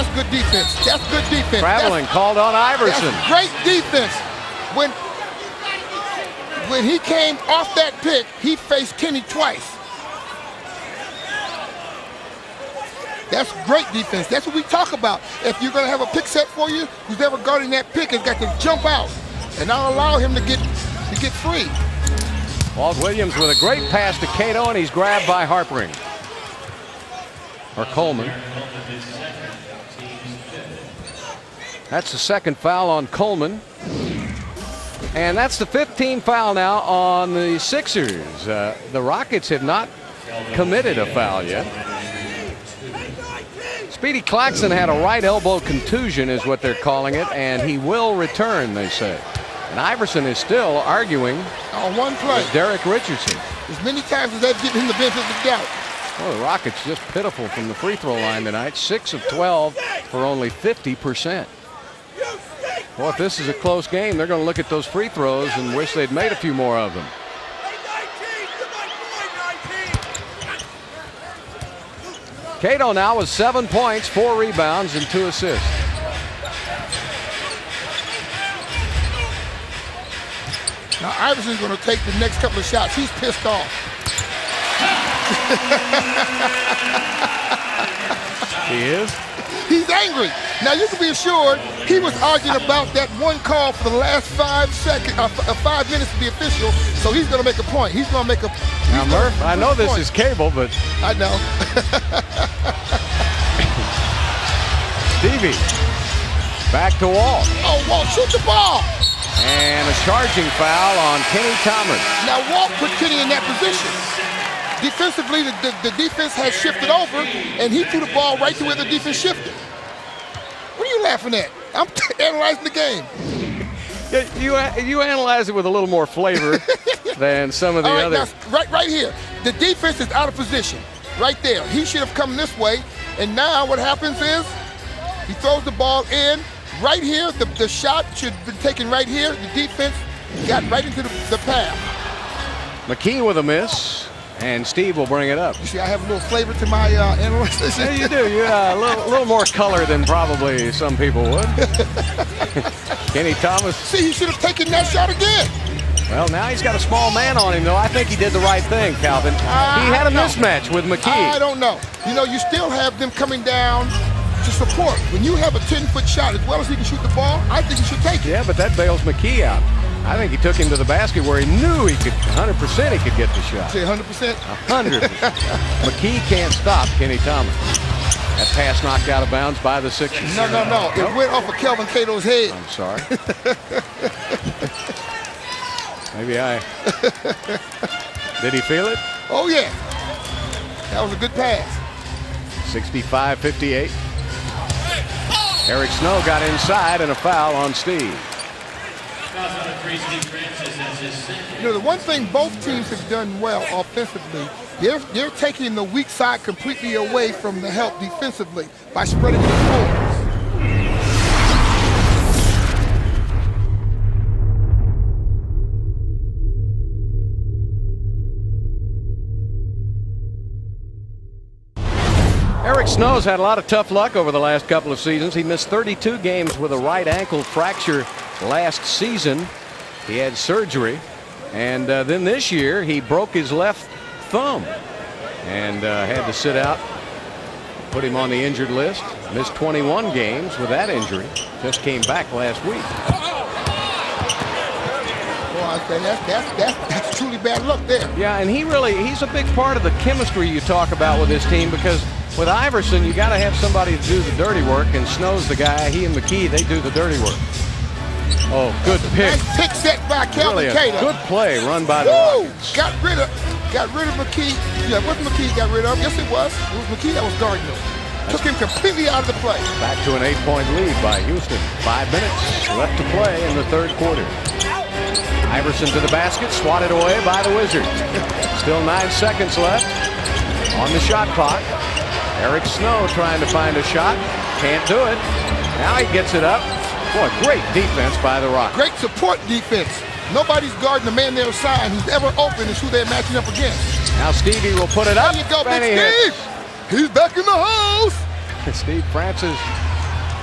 That's good defense. That's good defense. Traveling called on Iverson. That's great defense. When he came off that pick, he faced Kenny twice. That's great defense. That's what we talk about. If you're going to have a pick set for you, who's ever guarding that pick has got to jump out and not allow him to get free. Walt Williams with a great pass to Cato, and he's grabbed by Harpering. Or Coleman. That's the second foul on Coleman. And that's the 15th foul now on the Sixers. The Rockets have not committed a foul yet. Speedy Claxton had a right elbow contusion is what they're calling it, and he will return, they say. And Iverson is still arguing on one play with Derek Richardson. As many times as they've given him the benefit of the doubt. Well, the Rockets just pitiful from the free throw line tonight. 6 of 12 for only 50%. Well, if this is a close game, they're going to look at those free throws and wish they'd made a few more of them. Cato now with 7 points, 4 rebounds, and 2 assists. Now Iverson's going to take the next couple of shots. He's pissed off. He is? He's angry. Now you can be assured he was arguing about that one call for the last 5 minutes to be official. So he's going to make a point. He's going to make a. Now Murph, I know this is cable, but I know. Stevie back to Walt. Oh, Walt, shoot the ball. And a charging foul on Kenny Thomas. Now Walt put Kenny in that position. Defensively, the defense has shifted over, and he threw the ball right to where the defense shifted. What are you laughing at? I'm analyzing the game. Yeah, you analyze it with a little more flavor than some of the other. Now, right here, the defense is out of position. Right there, he should have come this way, and now what happens is he throws the ball in. Right here, the shot should have been taken right here. The defense got right into the path. McKee with a miss, and Steve will bring it up. You see, I have a little flavor to my analysis. Yeah, you do. Yeah, a little more color than probably some people would. Kenny Thomas. See, he should have taken that shot again. Well, now he's got a small man on him, though. I think he did the right thing, Calvin. He had a mismatch with McKee. I don't know. You know, you still have them coming down to support. When you have a 10-foot shot, as well as he can shoot the ball, I think he should take it. Yeah, but that bails McKee out. I think he took him to the basket where he knew he could, 100% he could get the shot. Say 100%? 100%. McKee can't stop Kenny Thomas. That pass knocked out of bounds by the Sixers. No. It went off of Kelvin Cato's head. I'm sorry. Maybe Did he feel it? Oh, yeah. That was a good pass. 65-58. Eric Snow got inside and a foul on Steve. You know, the one thing both teams have done well offensively, they're taking the weak side completely away from the help defensively by spreading the floors. Eric Snow's had a lot of tough luck over the last couple of seasons. He missed 32 games with a right ankle fracture last season. He had surgery, and then this year he broke his left thumb and had to sit out, put him on the injured list. Missed 21 games with that injury. Just came back last week. Well, I say that's truly bad luck there. Yeah, and he's a big part of the chemistry you talk about with this team, because with Iverson, you got to have somebody to do the dirty work, and Snow's the guy. He and McKee, they do the dirty work. Oh, good pick. Nice pick set by Kelvin Cato. Good play run by the Rockets. Got rid of McKee. Yeah, it wasn't McKee got rid of. Yes, it was. It was McKee that was guarding him. Took him completely out of the play. Back to an 8-point lead by Houston. 5 minutes left to play in the third quarter. Iverson to the basket, swatted away by the Wizards. Still 9 seconds left on the shot clock. Eric Snow trying to find a shot. Can't do it. Now he gets it up. Boy, great defense by the Rockets. Great support defense. Nobody's guarding the man they're assigned. Who's ever open is who they're matching up against. Now Stevie will put it up. There you go, Big Steve. He's back in the house. Steve Francis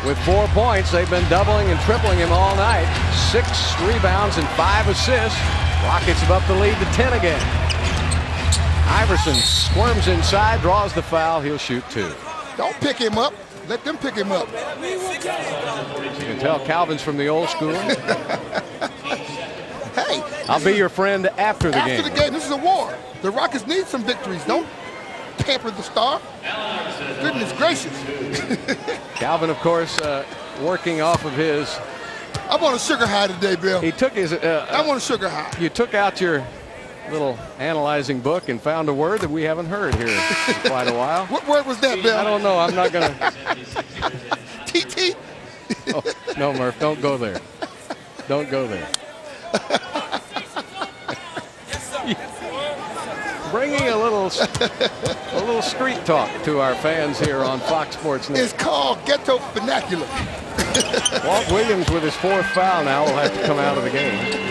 with 4 points. They've been doubling and tripling him all night. 6 rebounds and 5 assists. Rockets have upped the lead to 10 again. Iverson squirms inside, draws the foul. He'll shoot 2. Don't pick him up. Let them pick him up. You can tell Calvin's from the old school. Hey, I'll be your friend after the game. After the game, this is a war. The Rockets need some victories. Don't pamper the star. Goodness gracious. Calvin, of course, working off of his. I'm on a sugar high today, Bill. He took his. I'm on a sugar high. You took out your little analyzing book and found a word that we haven't heard here in quite a while. What word was that, Bill? I don't know. I'm not going to. TT? Oh, no, Murph, don't go there. Don't go there. Bringing a little street talk to our fans here on Fox Sports Net. It's called ghetto vernacular. Walt Williams with his 4th foul now will have to come out of the game.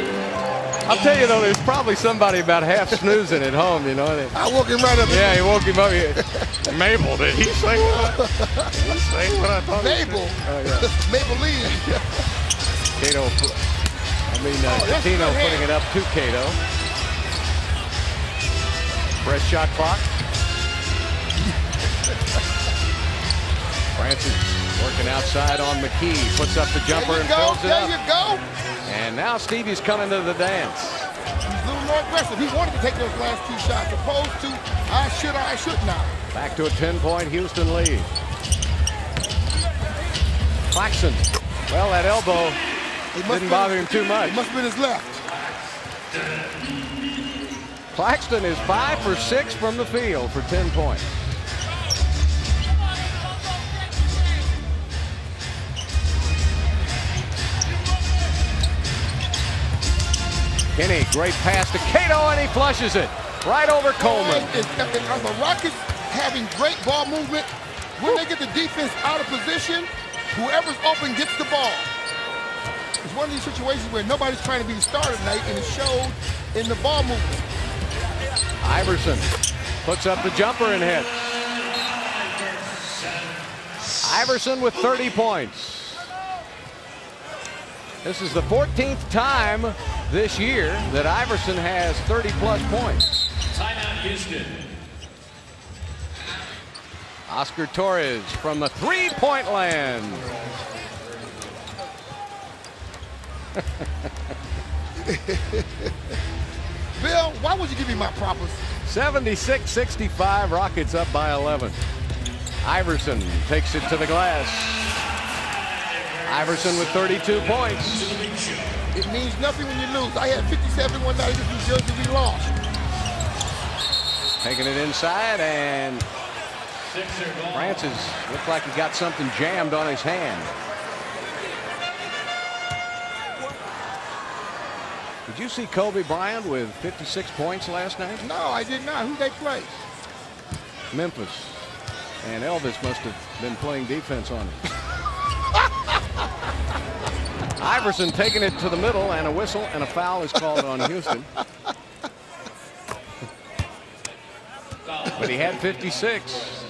I'll tell you though, there's probably somebody about half snoozing at home, you know. I woke him right up. Yeah, he woke him up. Mabel, did he say what? Did he say what I thought? Mabel. Oh, yeah. Maybelline. Cato, Catino putting it up to Cato. Fresh shot clock. Francis working outside on McKee. Puts up the jumper and fills it up. There you go. And now Stevie's coming to the dance. He's a little more aggressive. He wanted to take those last 2 shots, opposed to I should not. Back to a 10-point Houston lead. Claxton. Well, that elbow didn't bother him too much. It must have been his left. Claxton is 5 for 6 from the field for 10 points. Kenny, great pass to Cato, and he flushes it right over Coleman. Are the Rockets having great ball movement? When they get the defense out of position, whoever's open gets the ball. It's one of these situations where nobody's trying to be the star tonight, and it showed in the ball movement. Iverson puts up the jumper and hits. Iverson with 30 points. This is the 14th time this year that Iverson has 30-plus points. Timeout, Houston. Oscar Torres from the 3-point land. Bill, why would you give me my props? 76-65, Rockets up by 11. Iverson takes it to the glass. Iverson with 32 points. It means nothing when you lose. I had 57 one night against New Jersey. We lost. Taking it inside, and Francis looked like he got something jammed on his hand. Did you see Kobe Bryant with 56 points last night? No, I did not. Who they play? Memphis. And Elvis must have been playing defense on him. Iverson taking it to the middle, and a whistle and a foul is called on Houston. But he had 56.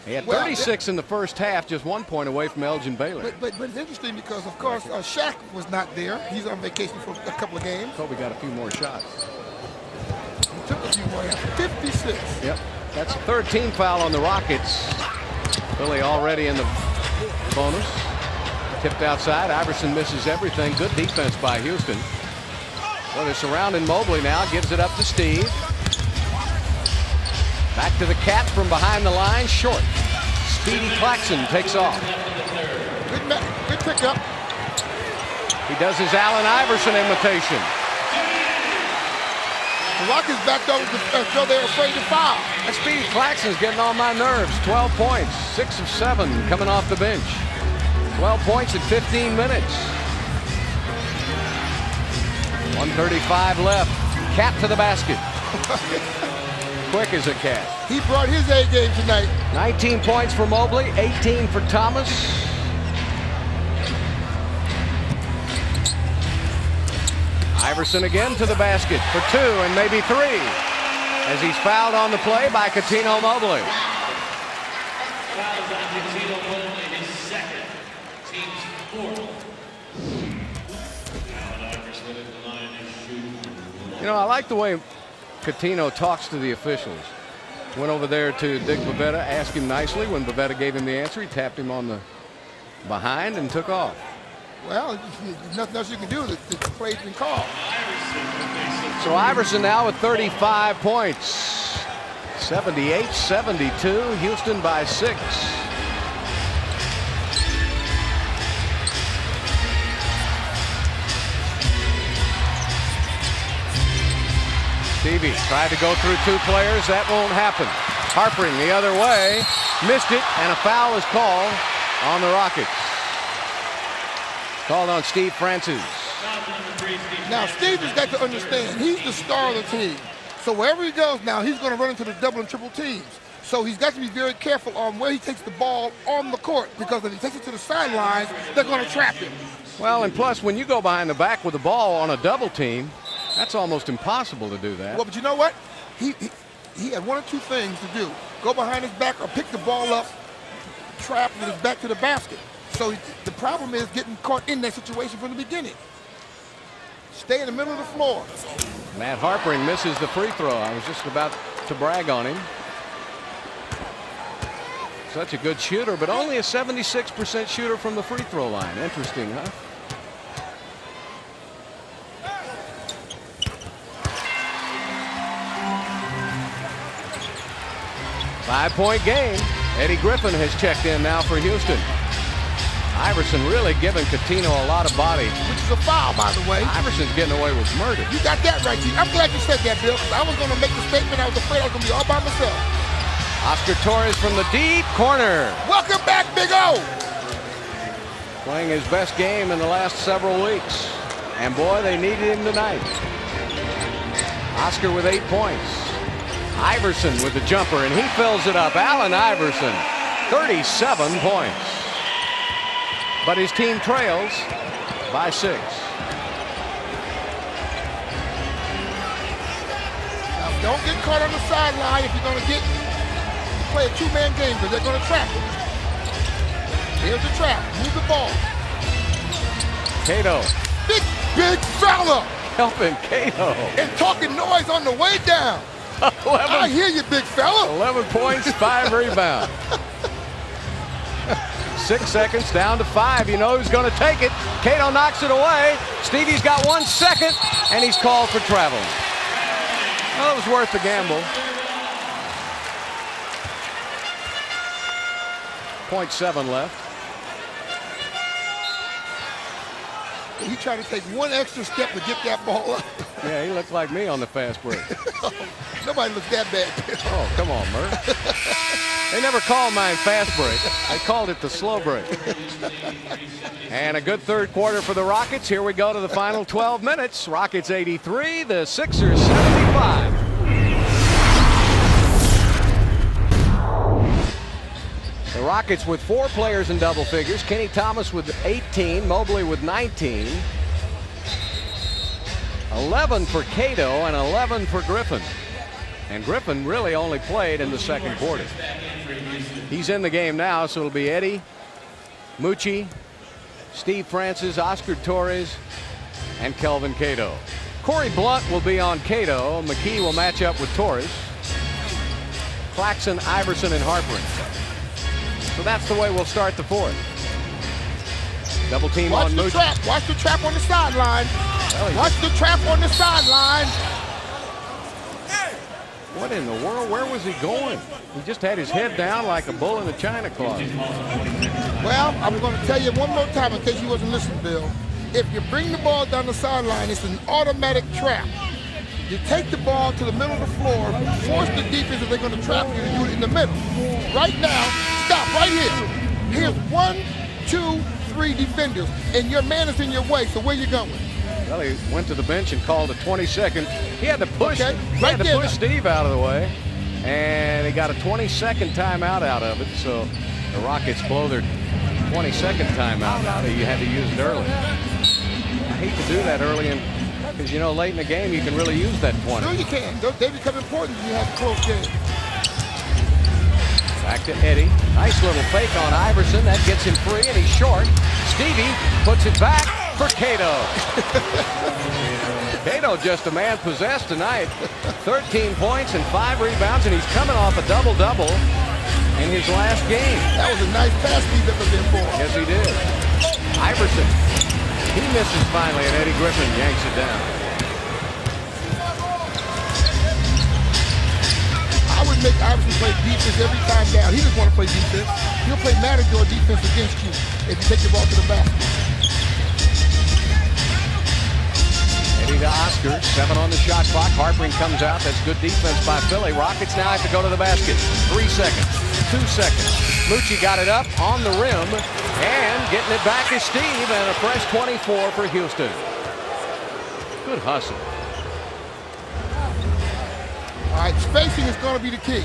He had 36 in the first half, just 1 point away from Elgin Baylor. But it's interesting because, of course, Shaq was not there. He's on vacation for a couple of games. Kobe got a few more shots. He took a few more. 56. Yep. That's the 3rd team foul on the Rockets. Philly already in the bonus. Tipped outside. Iverson misses everything. Good defense by Houston. Well, they're surrounding Mobley now. Gives it up to Steve. Back to the Cat from behind the line. Short. Speedy Claxton takes off. Good pickup. He does his Allen Iverson imitation. The Rockets backed over until they're afraid to foul. That Speedy Claxton's getting on my nerves. 12 points. 6 of 7 coming off the bench. 12 points in 15 minutes. 1:35 left. Cat to the basket. Quick as a cat. He brought his A game tonight. 19 points for Mobley, 18 for Thomas. Iverson again to the basket for 2 and maybe 3 as he's fouled on the play by Catino Mobley. Fouls on Catino Mobley, his 2nd. Teams 4. Allen Iverson at the line is shooting. You know, I like the way Coutinho talks to the officials. Went over there to Dick Bavetta, asked him nicely. When Bavetta gave him the answer, he tapped him on the behind and took off. Well, there's nothing else you can do. The play's been called. So Iverson now with 35 points. 78-72. Houston by 6. Stevie tried to go through 2 players. That won't happen. Harpering the other way. Missed it, and a foul is called on the Rockets. Called on Steve Francis. Now, Steve has got to understand, he's the star of the team. So wherever he goes now, he's going to run into the double and triple teams. So he's got to be very careful on where he takes the ball on the court, because if he takes it to the sidelines, they're going to trap him. Well, and plus, when you go behind the back with the ball on a double team, that's almost impossible to do that. Well, but you know what? He had 1 or 2 things to do. Go behind his back or pick the ball up, trap with his back to the basket. So the problem is getting caught in that situation from the beginning. Stay in the middle of the floor. Matt Harpering misses the free throw. I was just about to brag on him. Such a good shooter, but only a 76% shooter from the free throw line. Interesting, huh? Five-point game. Eddie Griffin has checked in now for Houston. Iverson really giving Coutinho a lot of body. Which is a foul, by the way. Iverson's getting away with murder. You got that right, G. I'm glad you said that, Bill, because I was going to make the statement. I was afraid I was going to be all by myself. Oscar Torres from the deep corner. Welcome back, Big O. Playing his best game in the last several weeks. And boy, they needed him tonight. Oscar with 8 points. Iverson with the jumper, and he fills it up. Allen Iverson, 37 points. But his team trails by 6. Now, don't get caught on the sideline if you're going to play a 2-man game, because they're going to trap it. Here's the trap. Move the ball. Cato. Big fella. Helping Cato. And talking noise on the way down. 11, I hear you, big fella. 11 points, 5 rebounds. 6 seconds down to 5. You know who's going to take it. Cato knocks it away. Stevie's got 1 second, and he's called for travel. Well, it was worth the gamble. 0.7 left. He tried to take 1 extra step to get that ball up. Yeah, he looked like me on the fast break. Nobody looks that bad. Oh, come on, Murph. They never called mine fast break. They called it the slow break. And a good third quarter for the Rockets. Here we go to the final 12 minutes. Rockets 83, the Sixers 75. The Rockets with 4 players in double figures. Kenny Thomas with 18, Mobley with 19. 11 for Cato and 11 for Griffin. And Griffin really only played in the second quarter. He's in the game now, so it'll be Eddie, Moochie, Steve Francis, Oscar Torres, and Kelvin Cato. Corey Blunt will be on Cato. McKee will match up with Torres. Claxton, Iverson, and Harpering. So that's the way we'll start the fourth. Double team on Moochie. Watch the trap on the sideline. Watch the trap on the sideline. What in the world? Where was he going? He just had his head down like a bull in a china closet. Well, I'm going to tell you one more time in case you wasn't listening, Bill. If you bring the ball down the sideline, it's an automatic trap. You take the ball to the middle of the floor, force the defense if they're going to trap you to do it in the middle. Right now, stop right here. Here's 1, 2, 3 defenders, and your man is in your way, so where you going? Well, he went to the bench and called a 20-second. He had to push, okay. he had to push Steve out of the way, and he got a 20-second timeout out of it. So the Rockets blow their 20-second timeout out. You had to use it early. I hate to do that early, because you know late in the game you can really use that 20. Sure you can. They become important when you have a close game. Back back to Eddie. Nice little fake on Iverson. That gets him free, and he's short. Stevie puts it back for Cato. Cato just a man possessed tonight. 13 points and 5 rebounds, and he's coming off a double-double in his last game. That was a nice pass he that was in for. Yes, he did. Iverson. He misses finally, and Eddie Griffin yanks it down. I would make Iverson play defense every time down. He doesn't want to play defense. He'll play matador defense against you if you take the ball to the basket. Eddie to Oscar. 7 on the shot clock. Harpering comes out. That's good defense by Philly. Rockets now have to go to the basket. 3 seconds. 2 seconds. Lucci got it up on the rim. And getting it back is Steve. And a fresh 24 for Houston. Good hustle. All right, spacing is going to be the key.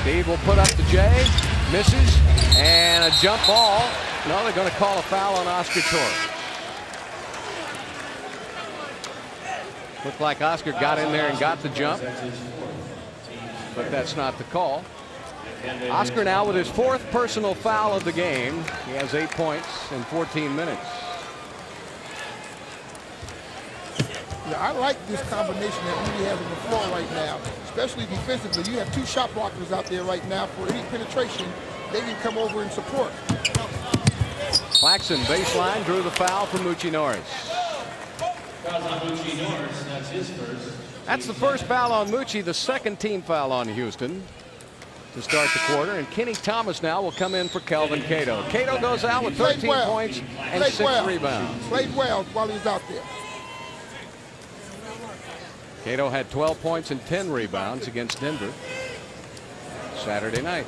Steve will put up the J. Misses. And a jump ball. No, they're going to call a foul on Oscar Torres. Looked like Oscar got in there and got the jump. But that's not the call. Oscar now with his 4th personal foul of the game. He has 8 points in 14 minutes. Yeah, I like this combination that we have on the floor right now, especially defensively. You have 2 shot blockers out there right now. For any penetration, they can come over and support. Claxton baseline drew the foul for Moochie Norris. That's his first. That's the first foul on Moochie, the 2nd team foul on Houston to start the quarter. And Kenny Thomas now will come in for Kelvin Cato. Cato goes out with 13 points and 6 rebounds. Played well while he was out there. Cato had 12 points and 10 rebounds against Denver Saturday night.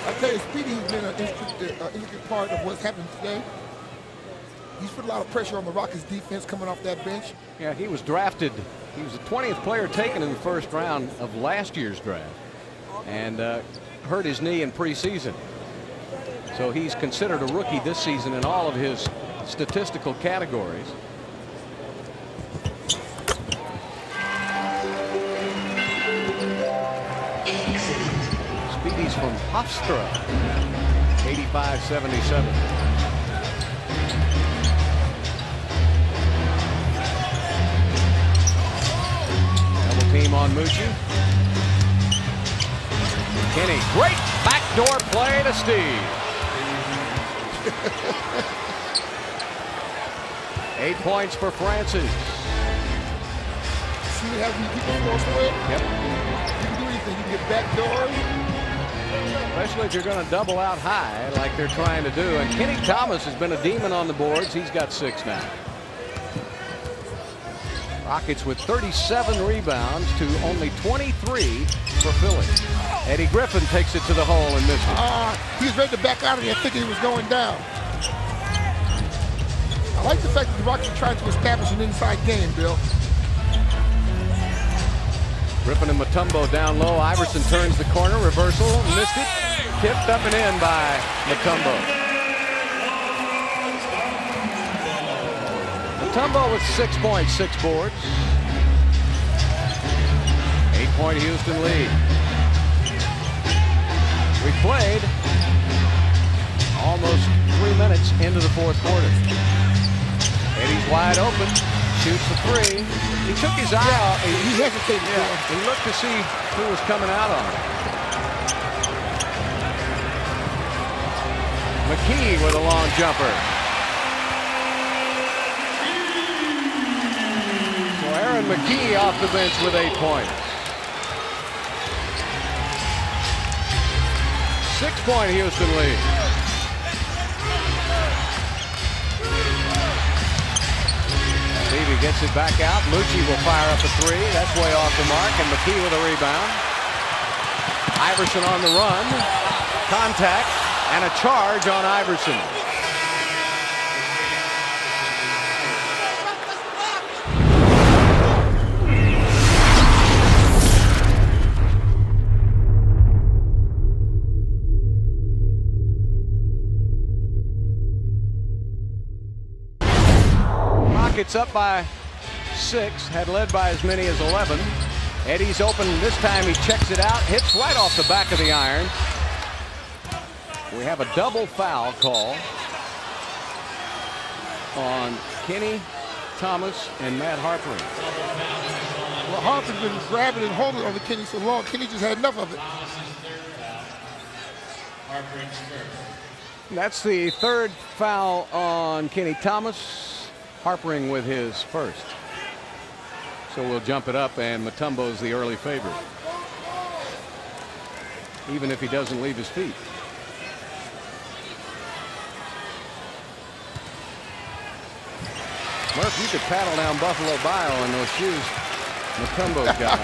I tell you, Speedy's been an intricate part of what's happened today. He's put a lot of pressure on the Rockets defense coming off that bench. Yeah, he was drafted. He was the 20th player taken in the first round of last year's draft, and hurt his knee in preseason. So he's considered a rookie this season in all of his statistical categories. Speedy's from Hofstra, 85-77. Double team on Moochie. Kenny, great backdoor play to Steve. 8 points for Francis. See what happens when you keep the floor spread? Yep. You can do anything. You can get backdoors. Especially if you're going to double out high like they're trying to do. And Kenny Thomas has been a demon on the boards. He's got 6 now. Rockets with 37 rebounds to only 23 for Philly. Eddie Griffin takes it to the hole and misses it. He was ready to back out of there thinking he was going down. I like the fact that the Rockets are trying to establish an inside game, Bill. Griffin and Mutombo down low. Iverson turns the corner. Reversal. Missed it. Tipped up and in by Mutombo. Mutombo with 6 points, 6 boards. 8-point Houston lead. We played almost 3 minutes into the 4th quarter. Eddie's wide open. Shoots the 3. He took his eye off. He hesitated. Yeah, he looked to see who was coming out on him. McKee with a long jumper. So Aaron McKee off the bench with 8 points. 6-point Houston lead. Stevie gets it back out. Lucci will fire up a 3. That's way off the mark. And McKee with a rebound. Iverson on the run. Contact and a charge on Iverson. Rockets up by 6, had led by as many as 11. Eddie's open this time. He checks it out, hits right off the back of the iron. We have a double foul call on Kenny Thomas and Matt Harpering. Well, Harper's been grabbing and holding on to Kenny so long. Kenny just had enough of it. That's the third foul on Kenny Thomas. Harpering with his first. So we'll jump it up, and Mutombo's the early favorite, even if he doesn't leave his feet. Murph, you could paddle down Buffalo Bio in those shoes Mutombo's got.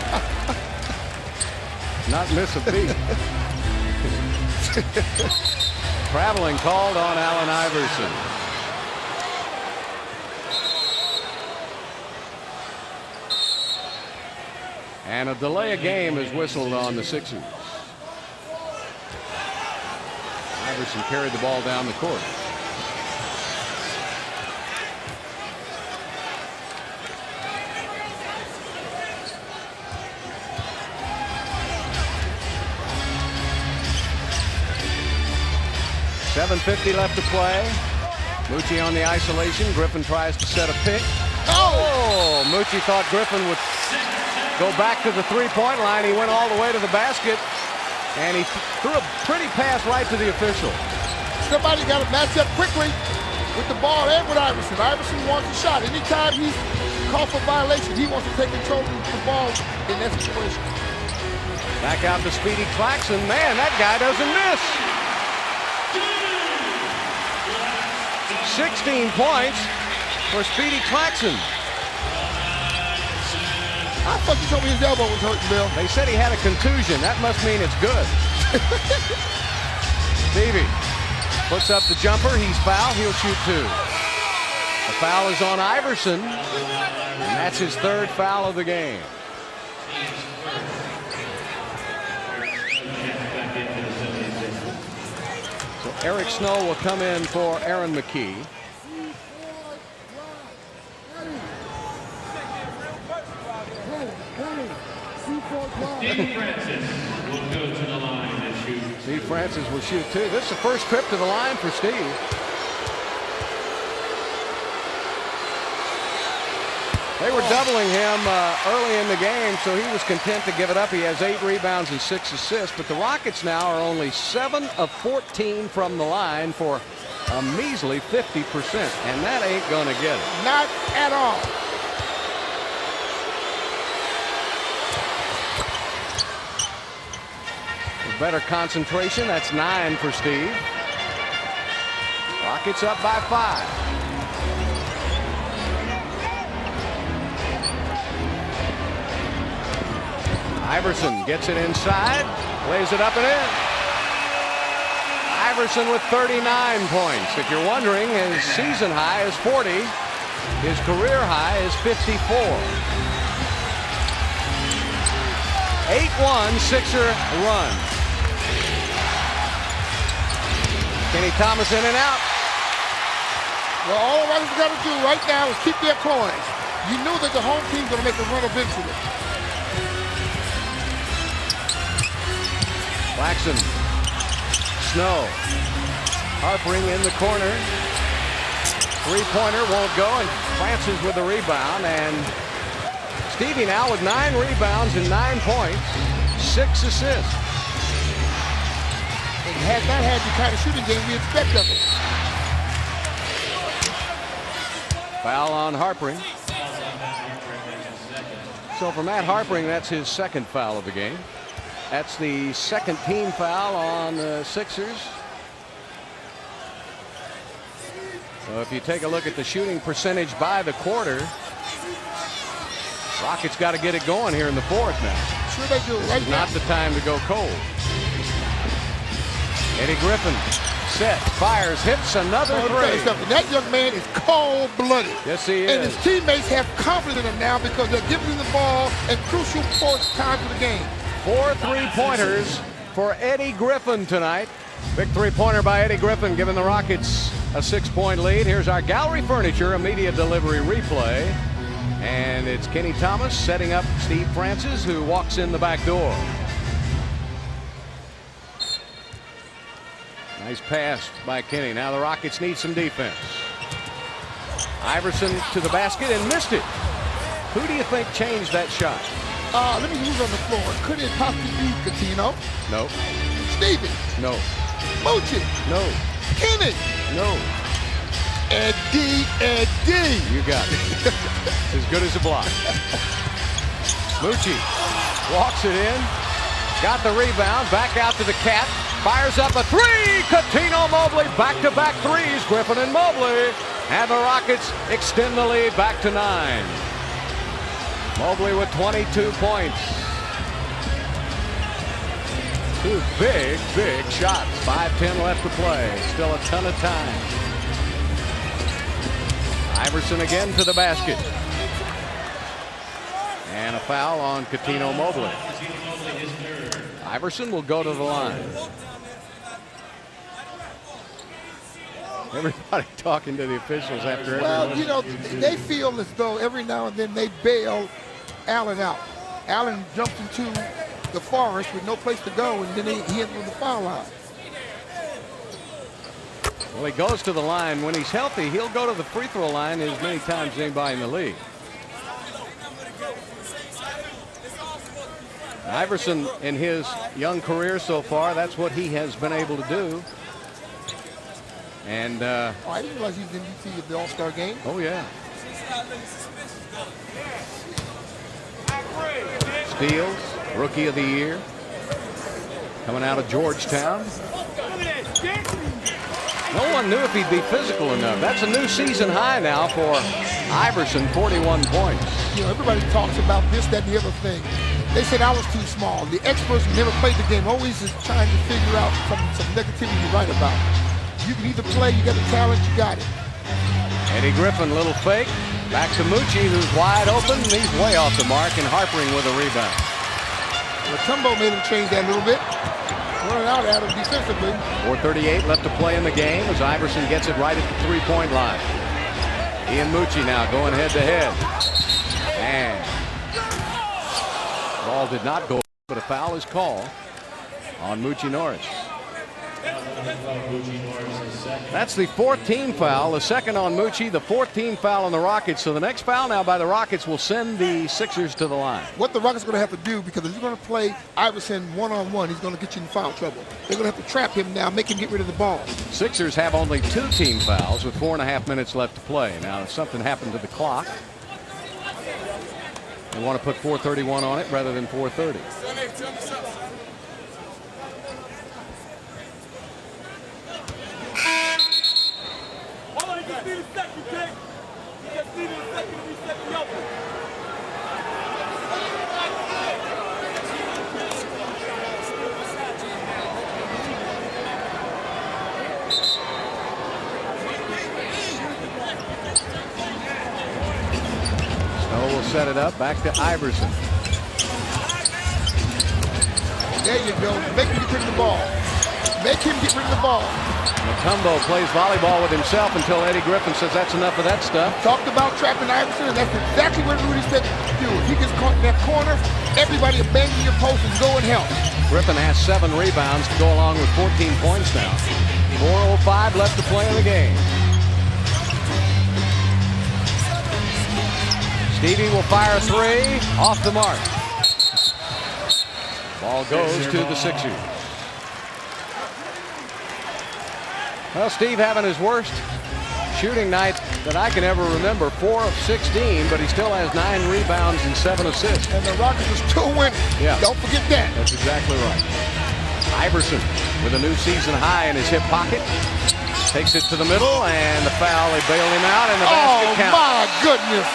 Not miss a beat. Traveling called on Allen Iverson. And a delay of game is whistled on the Sixers. Iverson carried the ball down the court. .750 left to play. Moochie on the isolation. Griffin tries to set a pick. Oh! Moochie thought Griffin would go back to the three-point line. He went all the way to the basket, and he threw a pretty pass right to the official. Somebody got to match up quickly with the ball and with Iverson. Iverson wants a shot. Anytime he's called for violation, he wants to take control of the ball in that situation. Back out to Speedy Claxton. Man, that guy doesn't miss. 16 points for Speedy Claxton. I thought you told me his elbow was hurting, Bill. They said he had a contusion. That must mean it's good. Stevie puts up the jumper. He's fouled. He'll shoot 2. The foul is on Iverson, and that's his third foul of the game. So Eric Snow will come in for Aaron McKee. Steve Francis will go to the line and shoot. Steve Francis will shoot 2. This is the first trip to the line for Steve. They were doubling him early in the game, so he was content to give it up. He has 8 rebounds and 6 assists, but the Rockets now are only 7 of 14 from the line for a measly 50%, and that ain't gonna get it. Not at all. Better concentration. That's 9 for Steve. Rockets up by 5. Iverson gets it inside, lays it up and in. Iverson with 39 points. If you're wondering, his season high is 40. His career high is 54. 8-1 Sixer run. Kenny Thomas in and out. Well, all the Rockets got to do right now is keep their poise. You knew that the home team's going to make a run eventually. Claxton, Snow, Harpering in the corner. Three-pointer won't go, and Francis with the rebound. And Stevie now with 9 rebounds and 9 points, 6 assists. Has not had the kind of shooting game we expect of him. Foul on Harpering. So for Matt Harpering, that's his second foul of the game. That's the second team foul on the Sixers. So if you take a look at the shooting percentage by the quarter, Rockets got to get it going here in the fourth now. Sure they do. This is not the time to go cold. Eddie Griffin set, fires, hits another three. That young man is cold-blooded. Yes, he is. And his teammates have confidence in him now because they're giving him the ball at crucial times of the game. 4 3-pointers for Eddie Griffin tonight. Big 3-pointer by Eddie Griffin, giving the Rockets a 6-point lead. Here's our gallery furniture immediate delivery replay. And it's Kenny Thomas setting up Steve Francis, who walks in the back door. Nice pass by Kenny. Now the Rockets need some defense. Iverson to the basket and missed it. Who do you think changed that shot? Let me move on the floor. Could it possibly be Coutinho? No. Stevie? No. Moochie? No. Kenny? No. Eddie. You got it. As good as a block. Moochie walks it in. Got the rebound. Back out to the Cat. Fires up a three. Coutinho, Mobley. Back-to-back threes. Griffin and Mobley. And the Rockets extend the lead back to 9. Mobley with 22 points. 2 big shots. 5:10 left to play. Still a ton of time. Iverson again to the basket. And a foul on Coutinho Mobley. Iverson will go to the line. Everybody talking to the officials after every. Well, you know, they feel as though every now and then they bail Allen out. Allen jumped into the forest with no place to go, and then he hit with the foul line. Well, he goes to the line. When he's healthy, he'll go to the free throw line as many times as anybody in the league. Iverson, in his young career so far, that's what he has been able to do. And I didn't realize he was MVP of the All-Star game. Oh yeah. Steals, Rookie of the Year, coming out of Georgetown. No one knew if he'd be physical enough. That's a new season high now for Iverson, 41 points. You know, everybody talks about this, that, and the other thing. They said I was too small. The experts who never played the game always is trying to figure out some negativity to write about. You can either play, you got the talent, you got it. Eddie Griffin, little fake. Back to Moochie, who's wide open. He's way off the mark, and Harpering with a rebound. Mutombo made him change that a little bit. Running out at him defensively. 4:38 left to play in the game as Iverson gets it right at the 3-point line. He and Moochie now going head-to-head. And ball did not go, but a foul is called on Moochie Norris. That's the 4th team foul, the second on Moochie, the 4th team foul on the Rockets. So the next foul now by the Rockets will send the Sixers to the line. What the Rockets are going to have to do, because if you're going to play Iverson one-on-one, he's going to get you in foul trouble. They're going to have to trap him now, make him get rid of the ball. Sixers have only 2 team fouls with 4.5 minutes left to play. Now, if something happened to the clock, they want to put 4:31 on it rather than 4:30. Set it up back to Iverson. There you go. Make him get rid of the ball. Make him get rid of the ball. Mutombo plays volleyball with himself until Eddie Griffin says that's enough of that stuff. Talked about trapping Iverson, and that's exactly what Rudy said to do. If he gets caught in that corner, everybody abandon your post and go and help. Griffin has 7 rebounds to go along with 14 points now. 4:05 left to play in the game. Stevie will fire a 3 off the mark. Ball goes to the Sixers. Well, Steve having his worst shooting night that I can ever remember. 4 of 16, but he still has 9 rebounds and 7 assists. And the Rockets are still winning. Yeah. Don't forget that. That's exactly right. Iverson with a new season high in his hip pocket. Takes it to the middle, and the foul. They bail him out, and the basket counts. Oh, my goodness.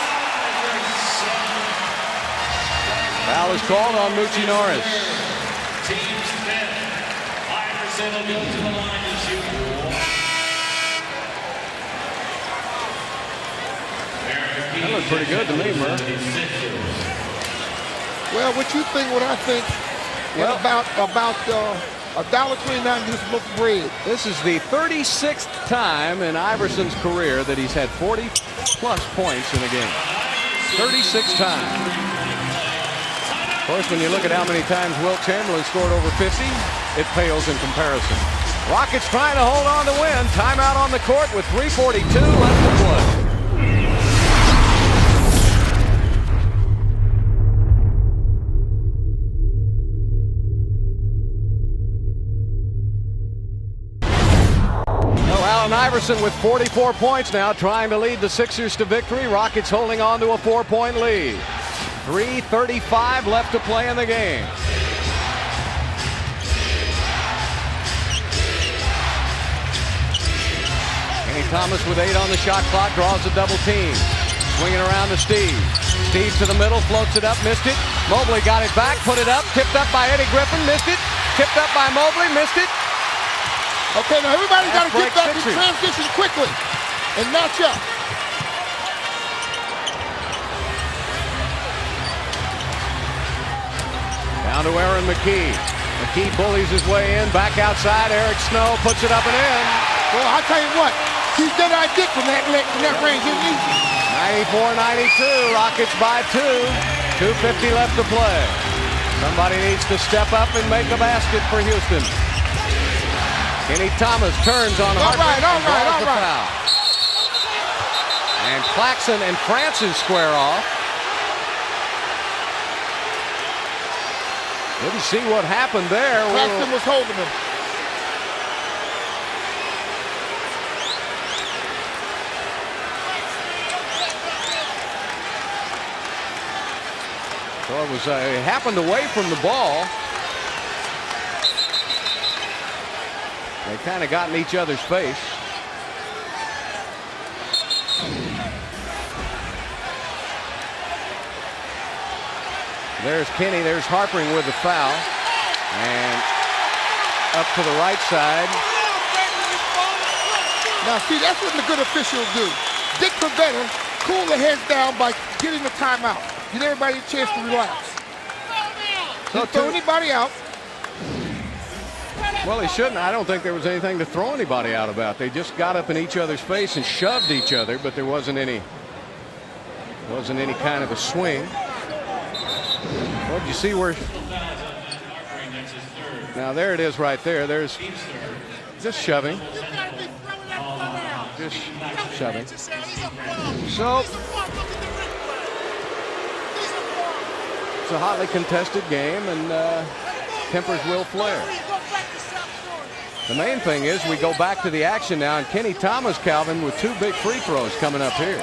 Foul is called on Moochie Norris. Team's fifth. Iverson will go to the line to shoot. That looked pretty good to me, Murph. Well, what you think, what I think, Well, about $1.29 just look bread. This is the 36th time in Iverson's career that he's had 40-plus points in a game. 36 times. Of course, when you look at how many times Wilt Chamberlain scored over 50, it pales in comparison. Rockets trying to hold on to win. Timeout on the court with 3:42 left to play. Allen Iverson with 44 points now, trying to lead the Sixers to victory. Rockets holding on to a 4-point lead. 3:35 left to play in the game. Kenny Thomas with 8 on the shot clock, draws a double team. Swinging around to Steve. Steve to the middle, floats it up, missed it. Mobley got it back, put it up, tipped up by Eddie Griffin, missed it. Tipped up by Mobley, missed it. Okay, now everybody's got to get back in transition quickly and match up. Down to Aaron McKee. McKee bullies his way in, back outside. Eric Snow puts it up and in. Well, I'll tell you what, he's dead eye dick from that range, isn't he? 94-92, Rockets by 2. 2:50 left to play. Somebody needs to step up and make a basket for Houston. Kenny Thomas turns on Hartman and draws the foul. And Claxton and Francis square off. Didn't see what happened there. Claxton was holding him. So it was it happened away from the ball. They kind of got in each other's face. There's Kenny. There's Harpering with the foul. And up to the right side. Now, see, that's what the good officials do. Dick Pavetta cool the heads down by getting the timeout. Give everybody a chance to relax. Don't throw anybody out. Well, he shouldn't. I don't think there was anything to throw anybody out about. They just got up in each other's face and shoved each other, but there wasn't any kind of a swing. Well, did you see where? Now there it is right there. There's just shoving. Just shoving. So it's a hotly contested game, and tempers will flare. The main thing is we go back to the action now, and Kenny Thomas, Calvin, with 2 big free throws coming up here.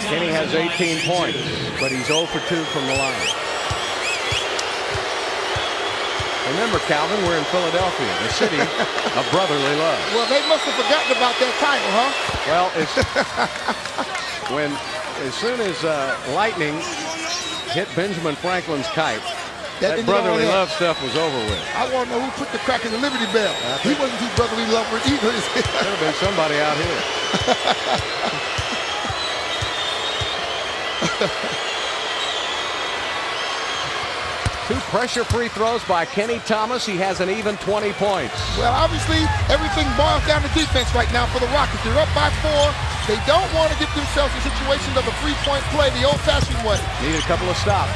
Kenny has 18 points, but he's 0 for 2 from the line. Remember, Calvin, we're in Philadelphia, the city of brotherly love. Well, they must have forgotten about that title, huh? Well, as soon as lightning hit Benjamin Franklin's kite, that brotherly love stuff was over with. I want to know who put the crack in the Liberty Bell. He wasn't too brotherly love with either. Could have been somebody out here. Two pressure free throws by Kenny Thomas. He has an even 20 points. Well, obviously, everything boils down to defense right now for the Rockets. They're up by 4. They don't want to get themselves in situations of a 3-point play the old-fashioned way. Need a couple of stops.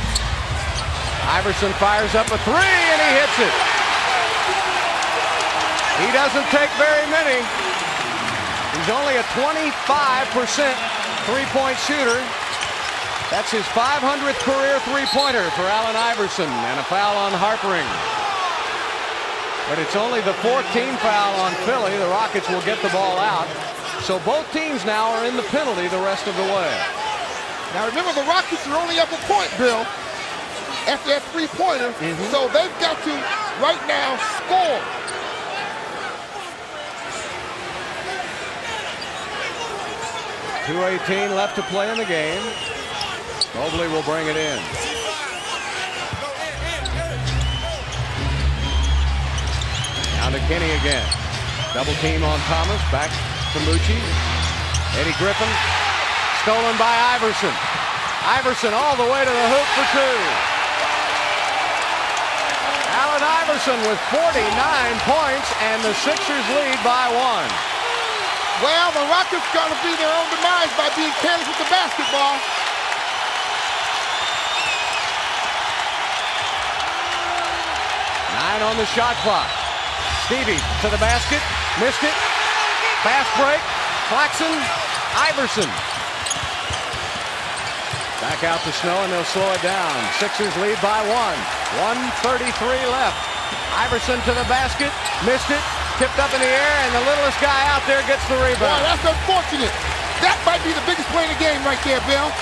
Iverson fires up a 3, and he hits it. He doesn't take very many. He's only a 25% three-point shooter. That's his 500th career three-pointer for Allen Iverson, and a foul on Harpering. But it's only the 4th team foul on Philly. The Rockets will get the ball out. So both teams now are in the penalty the rest of the way. Now remember, the Rockets are only up a point, Bill, after that three-pointer. So they've got to, right now, score. .218 left to play in the game. Mobley will bring it in. Down to Kenny again. Double team on Thomas. Back to Mucci. Eddie Griffin. Stolen by Iverson. Iverson all the way to the hoop for 2. Allen Iverson with 49 points, and the Sixers lead by 1. Well, the Rockets got to be their own demise by being careless with the basketball. Nine on the shot clock. Stevie to the basket, missed it. Fast break, Claxton, Iverson. Back out to Snow, and they'll slow it down. Sixers lead by 1. 1:33 left. Iverson to the basket, missed it, tipped up in the air, and the littlest guy out there gets the Boy, rebound. that's unfortunate. That might be the biggest play in the game right there, Bill.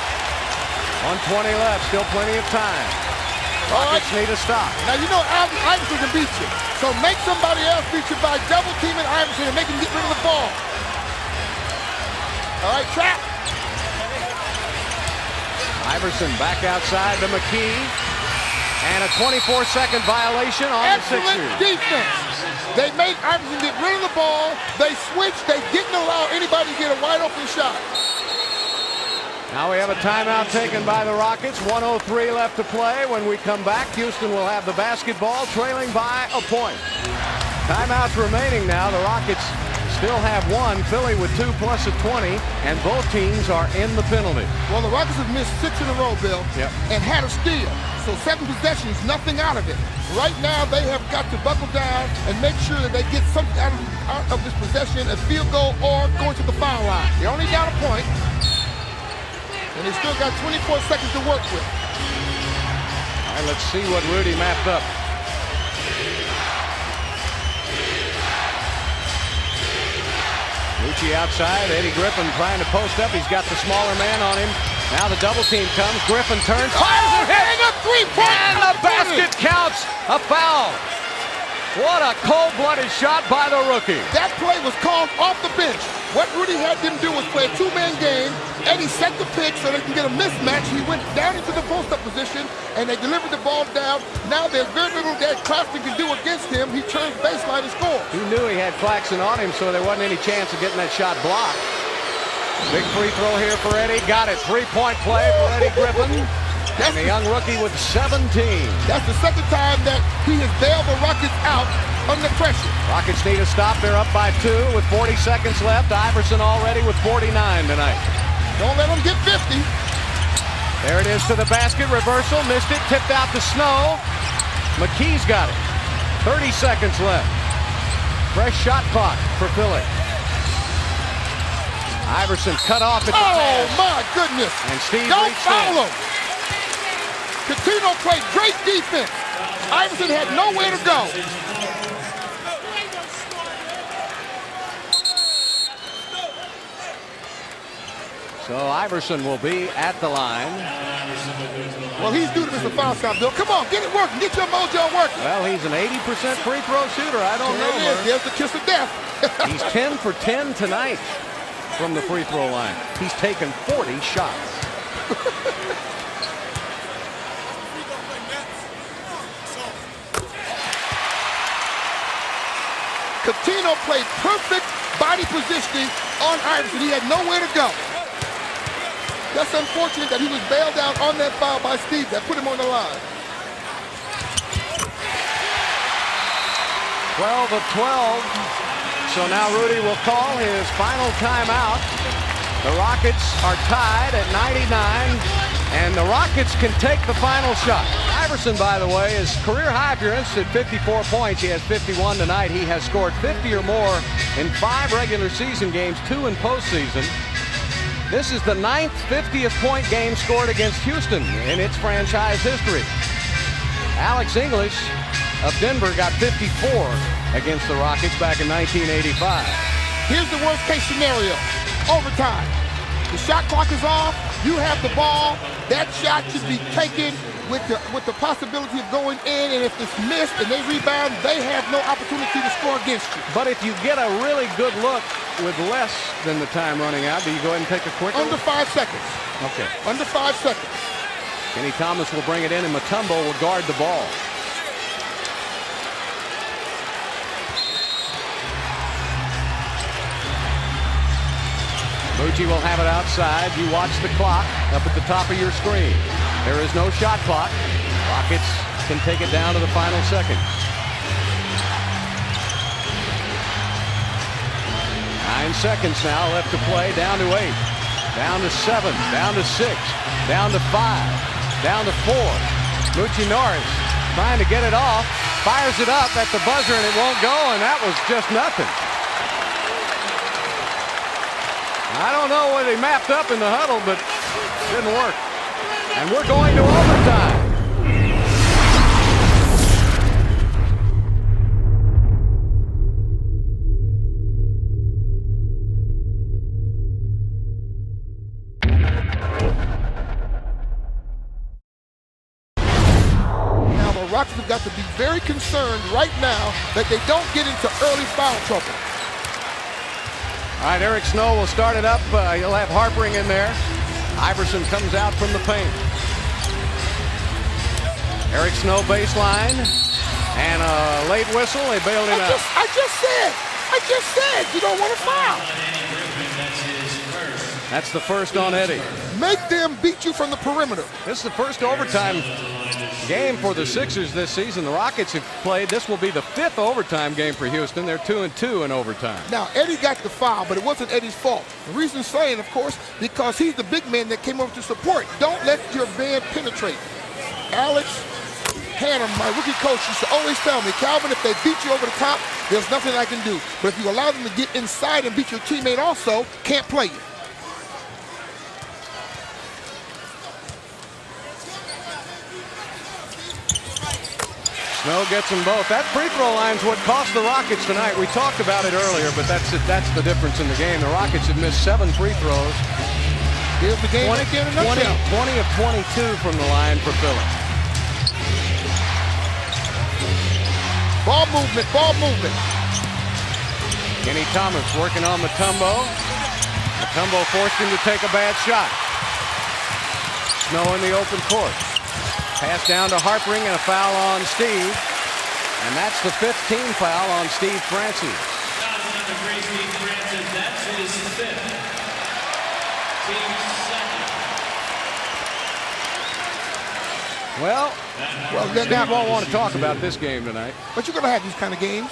1:20 left, still plenty of time. Rockets need a stop. Now, you know Allen Iverson can beat you. So make somebody else beat you by double teaming Iverson and make him get rid of the ball. All right, trap. Iverson back outside to McKee. And a 24-second violation on Excellent the Sixers. defense. They made Iverson get rid of the ball. They switched. They didn't allow anybody to get a wide open shot. Now we have a timeout taken by the Rockets. 1:03 left to play. When we come back, Houston will have the basketball, trailing by a point. Timeouts remaining now. The Rockets still have 1. Philly with 2 plus a 20, and both teams are in the penalty. Well, the Rockets have missed 6 in a row, Bill, Yep. and had a steal. So 7 possessions, nothing out of it. Right now, they have got to buckle down and make sure that they get something out of this possession, a field goal or going to the foul line. They're only down a point, and they still got 24 seconds to work with. All right, let's see what Rudy mapped up. Lucci outside, Eddie Griffin trying to post up. He's got the smaller man on him. Now the double team comes. Griffin turns, fires and hits. A three-point And the basket counts. A foul. What a cold-blooded shot by the rookie. That play was called off the bench. What Rudy had them do was play a two-man game. Eddie set the pitch so they can get a mismatch. He went down into the post-up position, and they delivered the ball down. Now there's very little that Claxton can do against him. He turns baseline and scores. He knew he had Claxton on him, so there wasn't any chance of getting that shot blocked. Big free throw here for Eddie. Got it. 3-point play for Eddie Griffin. And the young rookie with 17. That's the second time that he has bailed the Rockets out under pressure. Rockets need a stop. They're up by 2 with 40 seconds left. Iverson already with 49 tonight. Don't let them get 50. There it is to the basket. Reversal. Missed it. Tipped out to Snow. McKee's got it. 30 seconds left. Fresh shot clock for Philly. Iverson cut off at the pass. Oh, my goodness. And Steve Don't reached foul in. him. Coutinho played great defense. Iverson had nowhere to go. So Iverson will be at the line. Well, he's due to miss the foul shot, Bill. Come on, get it working. Get your mojo working. Well, he's an 80% free throw shooter. I don't There know. it is. Murph. There's the kiss of death. He's 10 for 10 tonight from the free throw line. He's taken 40 shots. Coutinho played perfect body positioning on Iverson. He had nowhere to go. That's unfortunate that he was bailed out on that foul by Steve. That put him on the line. 12 of 12. So now Rudy will call his final timeout. The Rockets are tied at 99, and the Rockets can take the final shot. Iverson, by the way, is career high appearance at 54 points. He has 51 tonight. He has scored 50 or more in 5 regular season games, 2 in postseason. This is the 9th 50th point game scored against Houston in its franchise history. Alex English of Denver got 54 against the Rockets back in 1985. Here's the worst case scenario. Overtime. The shot clock is off. You have the ball. That shot should be taken with the possibility of going in, and if it's missed and they rebound, they have no opportunity to score against you. But if you get a really good look with less than the time running out, do you go ahead and take a quick Under 5 seconds. Okay. Under 5 seconds. Kenny Thomas will bring it in, and Mutombo will guard the ball. Mucci will have it outside. You watch the clock up at the top of your screen. There is no shot clock. Rockets can take it down to the final seconds. 9 seconds now left to play. Down to 8. Down to 7. Down to 6. Down to 5. Down to 4. Mucci Norris trying to get it off. Fires it up at the buzzer and it won't go, and that was just nothing. I don't know what they mapped up in the huddle, but it didn't work. And we're going to overtime. Rockets have got to be very concerned right now that they don't get into early foul trouble. All right, Eric Snow will start it up. He'll have Harpering in there. Iverson comes out from the paint. Eric Snow baseline. And a late whistle. They bailed him out. I just said, you don't want to foul. That's the first on Eddie. Make them beat you from the perimeter. This is the first overtime game for the Sixers this season. The Rockets have played. This will be the 5th overtime game for Houston. They're 2-2 in overtime. Now, Eddie got the foul, but it wasn't Eddie's fault. The reason saying, of course, because he's the big man that came over to support. Don't let your man penetrate. Alex Hannum, my rookie coach, used to always tell me, Calvin, if they beat you over the top, there's nothing I can do. But if you allow them to get inside and beat your teammate also, can't play you. Snow gets them both. That free throw line's what cost the Rockets tonight. We talked about it earlier, but that's the difference in the game. The Rockets have missed 7 free throws. Here's the game 20 of 22 from the line for Philly. Ball movement. Kenny Thomas working on Mutombo. Mutombo forced him to take a bad shot. Snow in the open court. Pass down to Harpering and a foul on Steve. And that's the 5th team foul on Steve Francis. Steve Francis, that's his 5th. Team 2nd. Well, Steve won't want to talk about this game tonight. But you're going to have these kind of games.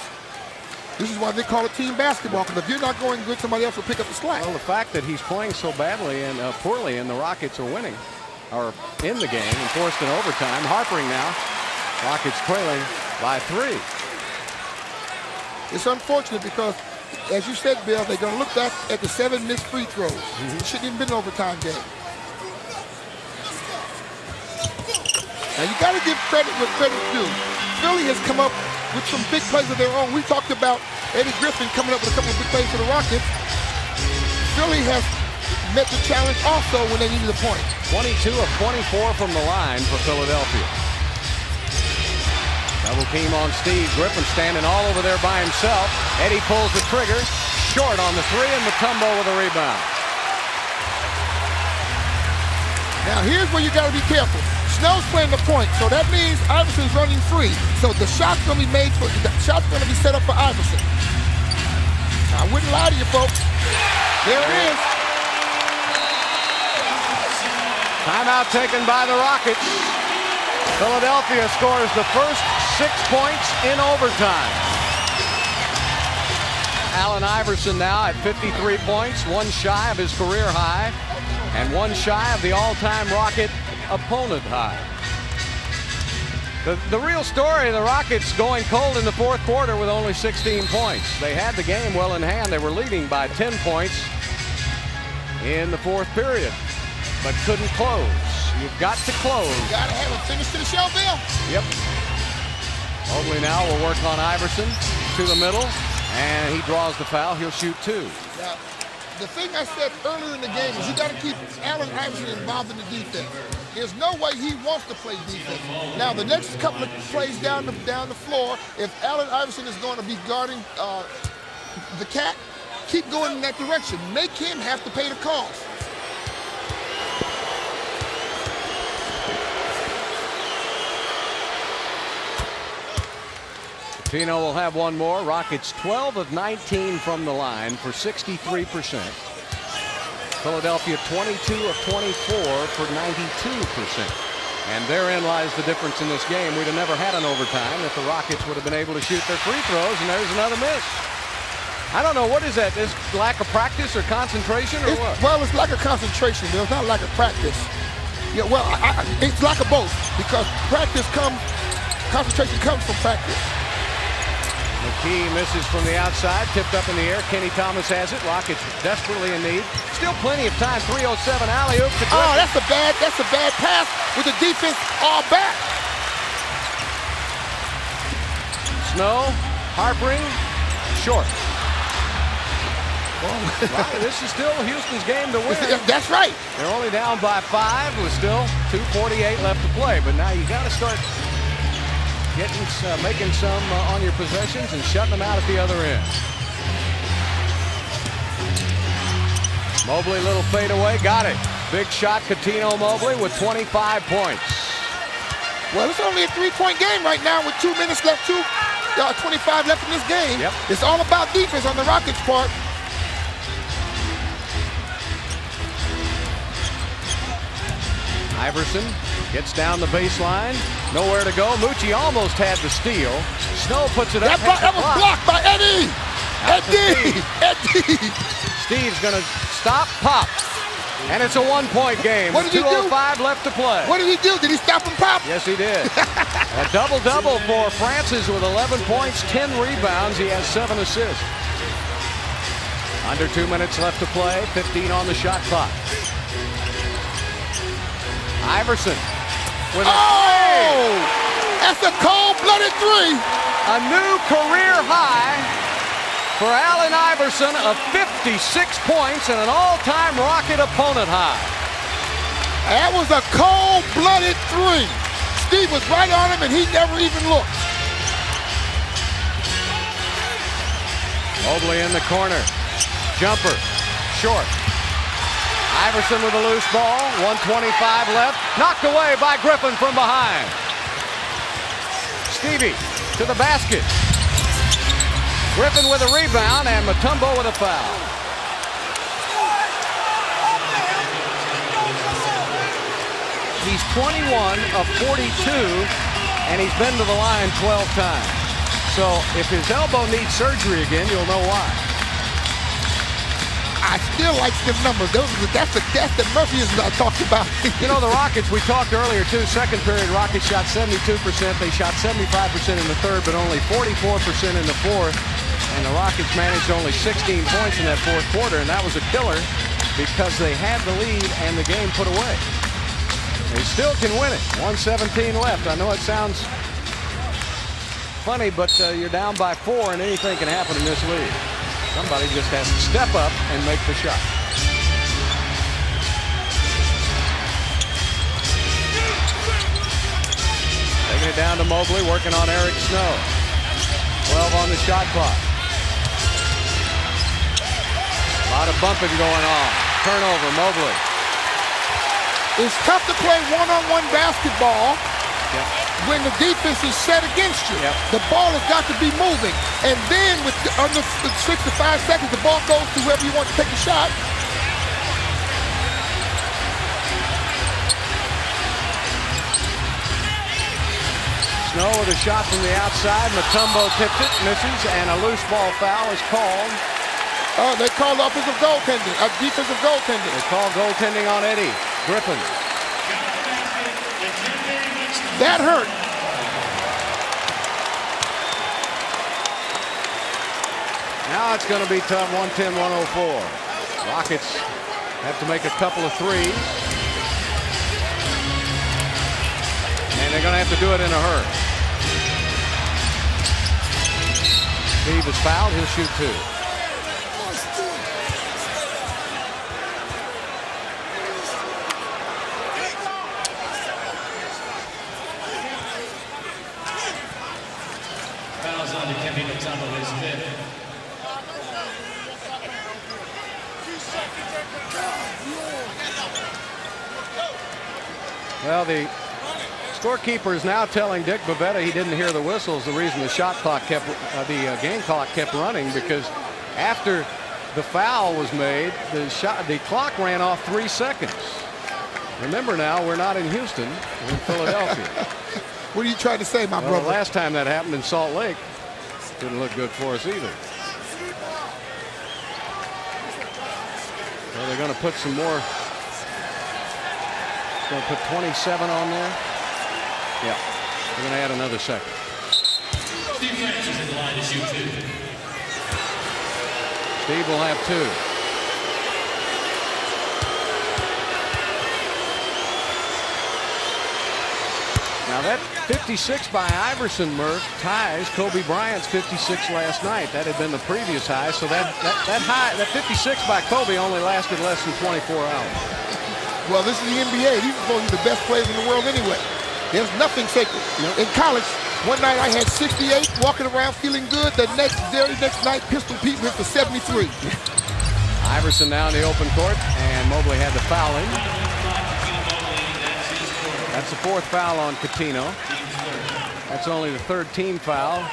This is why they call it team basketball, because if you're not going good, somebody else will pick up the slack. Well, the fact that he's playing so badly and poorly and the Rockets are winning, are in the game and forced in overtime. Harpering now. Rockets trailing by 3. It's unfortunate because, as you said, Bill, they're going to look back at the 7 missed free throws. It shouldn't even been an overtime game. Now, you got to give credit where credit's due. Philly has come up with some big plays of their own. We talked about Eddie Griffin coming up with a couple of big plays for the Rockets. Philly has met the challenge also when they needed a point. 22 of 24 from the line for Philadelphia. Double team on Steve. Griffin standing all over there by himself. Eddie pulls the trigger. Short on the 3 and Mutombo with a rebound. Now here's where you got to be careful. Snow's playing the point, so that means Iverson's running free. So the shot's going to be made for the shot's going to be set up for Iverson. I wouldn't lie to you folks. There it is. Timeout taken by the Rockets. Philadelphia scores the first 6 points in overtime. Allen Iverson now at 53 points, 1 shy of his career high, and 1 shy of the all-time Rocket opponent high. The real story, the Rockets going cold in the 4th quarter with only 16 points. They had the game well in hand. They were leading by 10 points in the 4th period, but couldn't close. You've got to close. You got to have a finish to the show, Bill. Yep. Mobley now will work on Iverson to the middle, and he draws the foul. He'll shoot 2. Now, the thing I said earlier in the game is you got to keep Allen Iverson involved in the defense. There's no way he wants to play defense. Now, the next couple of plays down the floor, if Allen Iverson is going to be guarding the cat, keep going in that direction. Make him have to pay the cost. Pino will have one more. Rockets 12 of 19 from the line for 63%. Philadelphia 22 of 24 for 92%. And therein lies the difference in this game. We'd have never had an overtime if the Rockets would have been able to shoot their free throws, and there's another miss. I don't know, what is that? This lack of practice or concentration or what? Well, it's lack of concentration. It's not lack of practice. Yeah, well, it's lack of both, because concentration comes from practice. McKee misses from the outside, tipped up in the air. Kenny Thomas has it. Rockets desperately in need. Still plenty of time. 3:07 alley-oop to Griffin. Oh, that's a bad pass with the defense all back. Snow, Harpering, short. Well, this is still Houston's game to win. That's right. They're only down by 5 with still 2:48 left to play. But now you got to start making some on your possessions and shutting them out at the other end. Mobley, little fadeaway, got it. Big shot, Coutinho Mobley with 25 points. Well, it's only a 3-point game right now with 2 minutes left, 25 left in this game. Yep. It's all about defense on the Rockets' part. Iverson gets down the baseline. Nowhere to go. Moochie almost had the steal. Snow puts it up. That was blocked by Eddie. Eddie. Steve's going to stop, pop. And it's a 1-point game. What did he do? 2:05 left to play. What did he do? Did he stop and pop? Yes, he did. A double-double for Francis with 11 points, 10 rebounds. He has 7 assists. Under 2 minutes left to play. 15 on the shot clock. Iverson with a three. That's a cold-blooded 3. A new career high for Allen Iverson of 56 points and an all-time Rocket opponent high. That was a cold-blooded 3. Steve was right on him and he never even looked. Mobley in the corner. Jumper. Short. Iverson with a loose ball. 1:25 left. Knocked away by Griffin from behind. Stevie to the basket. Griffin with a rebound and Mutombo with a foul. He's 21 of 42 and he's been to the line 12 times. So if his elbow needs surgery again, you'll know why. I still like the numbers. That's the Murphy I talked about. You know, the Rockets, we talked earlier too, second period, Rockets shot 72%. They shot 75% in the third, but only 44% in the fourth. And the Rockets managed only 16 points in that fourth quarter, and that was a killer because they had the lead and the game put away. They still can win it. 1:17 left. I know it sounds funny, but you're down by 4 and anything can happen in this league. Somebody just has to step up and make the shot. Taking it down to Mobley, working on Eric Snow. 12 on the shot clock. A lot of bumping going on. Turnover, Mobley. It's tough to play one-on-one basketball when the defense is set against you. The ball has got to be moving. And then with under 6 to 5 seconds, the ball goes to whoever you want to take a shot. Snow with a shot from the outside. Mutombo tipped it, misses, and a loose ball foul is called. They called offensive goaltending, defensive goaltending. They call goaltending on Eddie Griffin. That hurt. Now it's going to be tough, 110-104. Rockets have to make a couple of threes. And they're going to have to do it in a hurry. Steve is fouled, he'll shoot 2. Well, the scorekeeper is now telling Dick Bavetta he didn't hear the whistles. The reason the shot clock kept, the game clock kept running, because after the foul was made, the clock ran off 3 seconds. Remember now, we're not in Houston, we're in Philadelphia. What are you trying to say, my Well, brother? the last time that happened in Salt Lake, didn't look good for us either. Well, they're going to put some more. Going to put 27 on there. Yeah, they're going to add another second. Steve Francis in the line to shoot 2. Steve will have 2. Now that 56 by Iverson, Murph, ties Kobe Bryant's 56 last night. That had been the previous high, so that 56 by Kobe only lasted less than 24 hours. Well, this is the NBA. These are supposed to be the best players in the world anyway. There's nothing sacred. Nope. In college, one night I had 68, walking around feeling good. The very next night, Pistol Pete went for 73. Iverson now in the open court, and Mobley had to foul him. That's the 4th foul on Coutinho. That's only the 3rd team foul.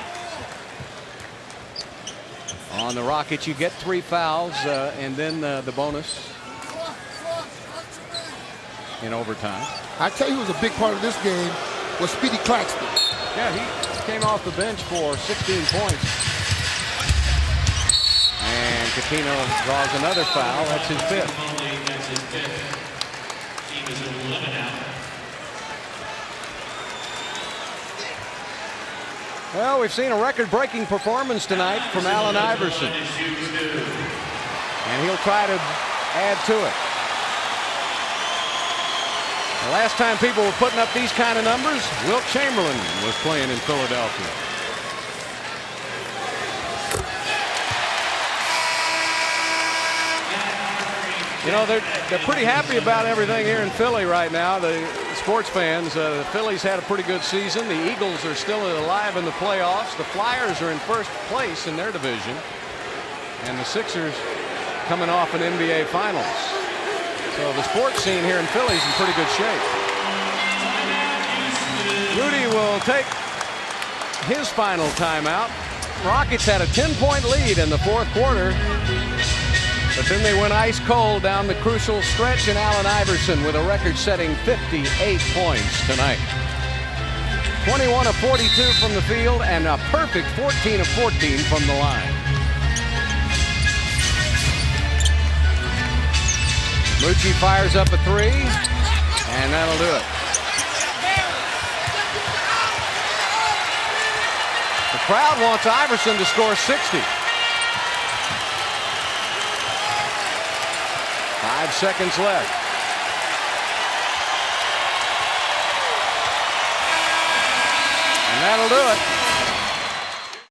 On the Rockets, you get 3 fouls, and then the bonus in overtime. I tell you who was a big part of this game was Speedy Claxton. Yeah, he came off the bench for 16 points. And Coutinho draws another foul. That's his 5th. Team is 11 out. Well, we've seen a record-breaking performance tonight from Allen Iverson. And he'll try to add to it. The last time people were putting up these kind of numbers, Wilt Chamberlain was playing in Philadelphia. You know, they're pretty happy about everything here in Philly right now. The sports fans, the Phillies had a pretty good season. The Eagles are still alive in the playoffs. The Flyers are in 1st place in their division. And the Sixers coming off an NBA Finals. So the sports scene here in Philly is in pretty good shape. Rudy will take his final timeout. Rockets had a 10-point lead in the 4th quarter. But then they went ice cold down the crucial stretch, and Allen Iverson with a record-setting 58 points tonight. 21 of 42 from the field and a perfect 14 of 14 from the line. Mucci fires up a 3, and that'll do it. The crowd wants Iverson to score 60. 5 seconds left. And that'll do it.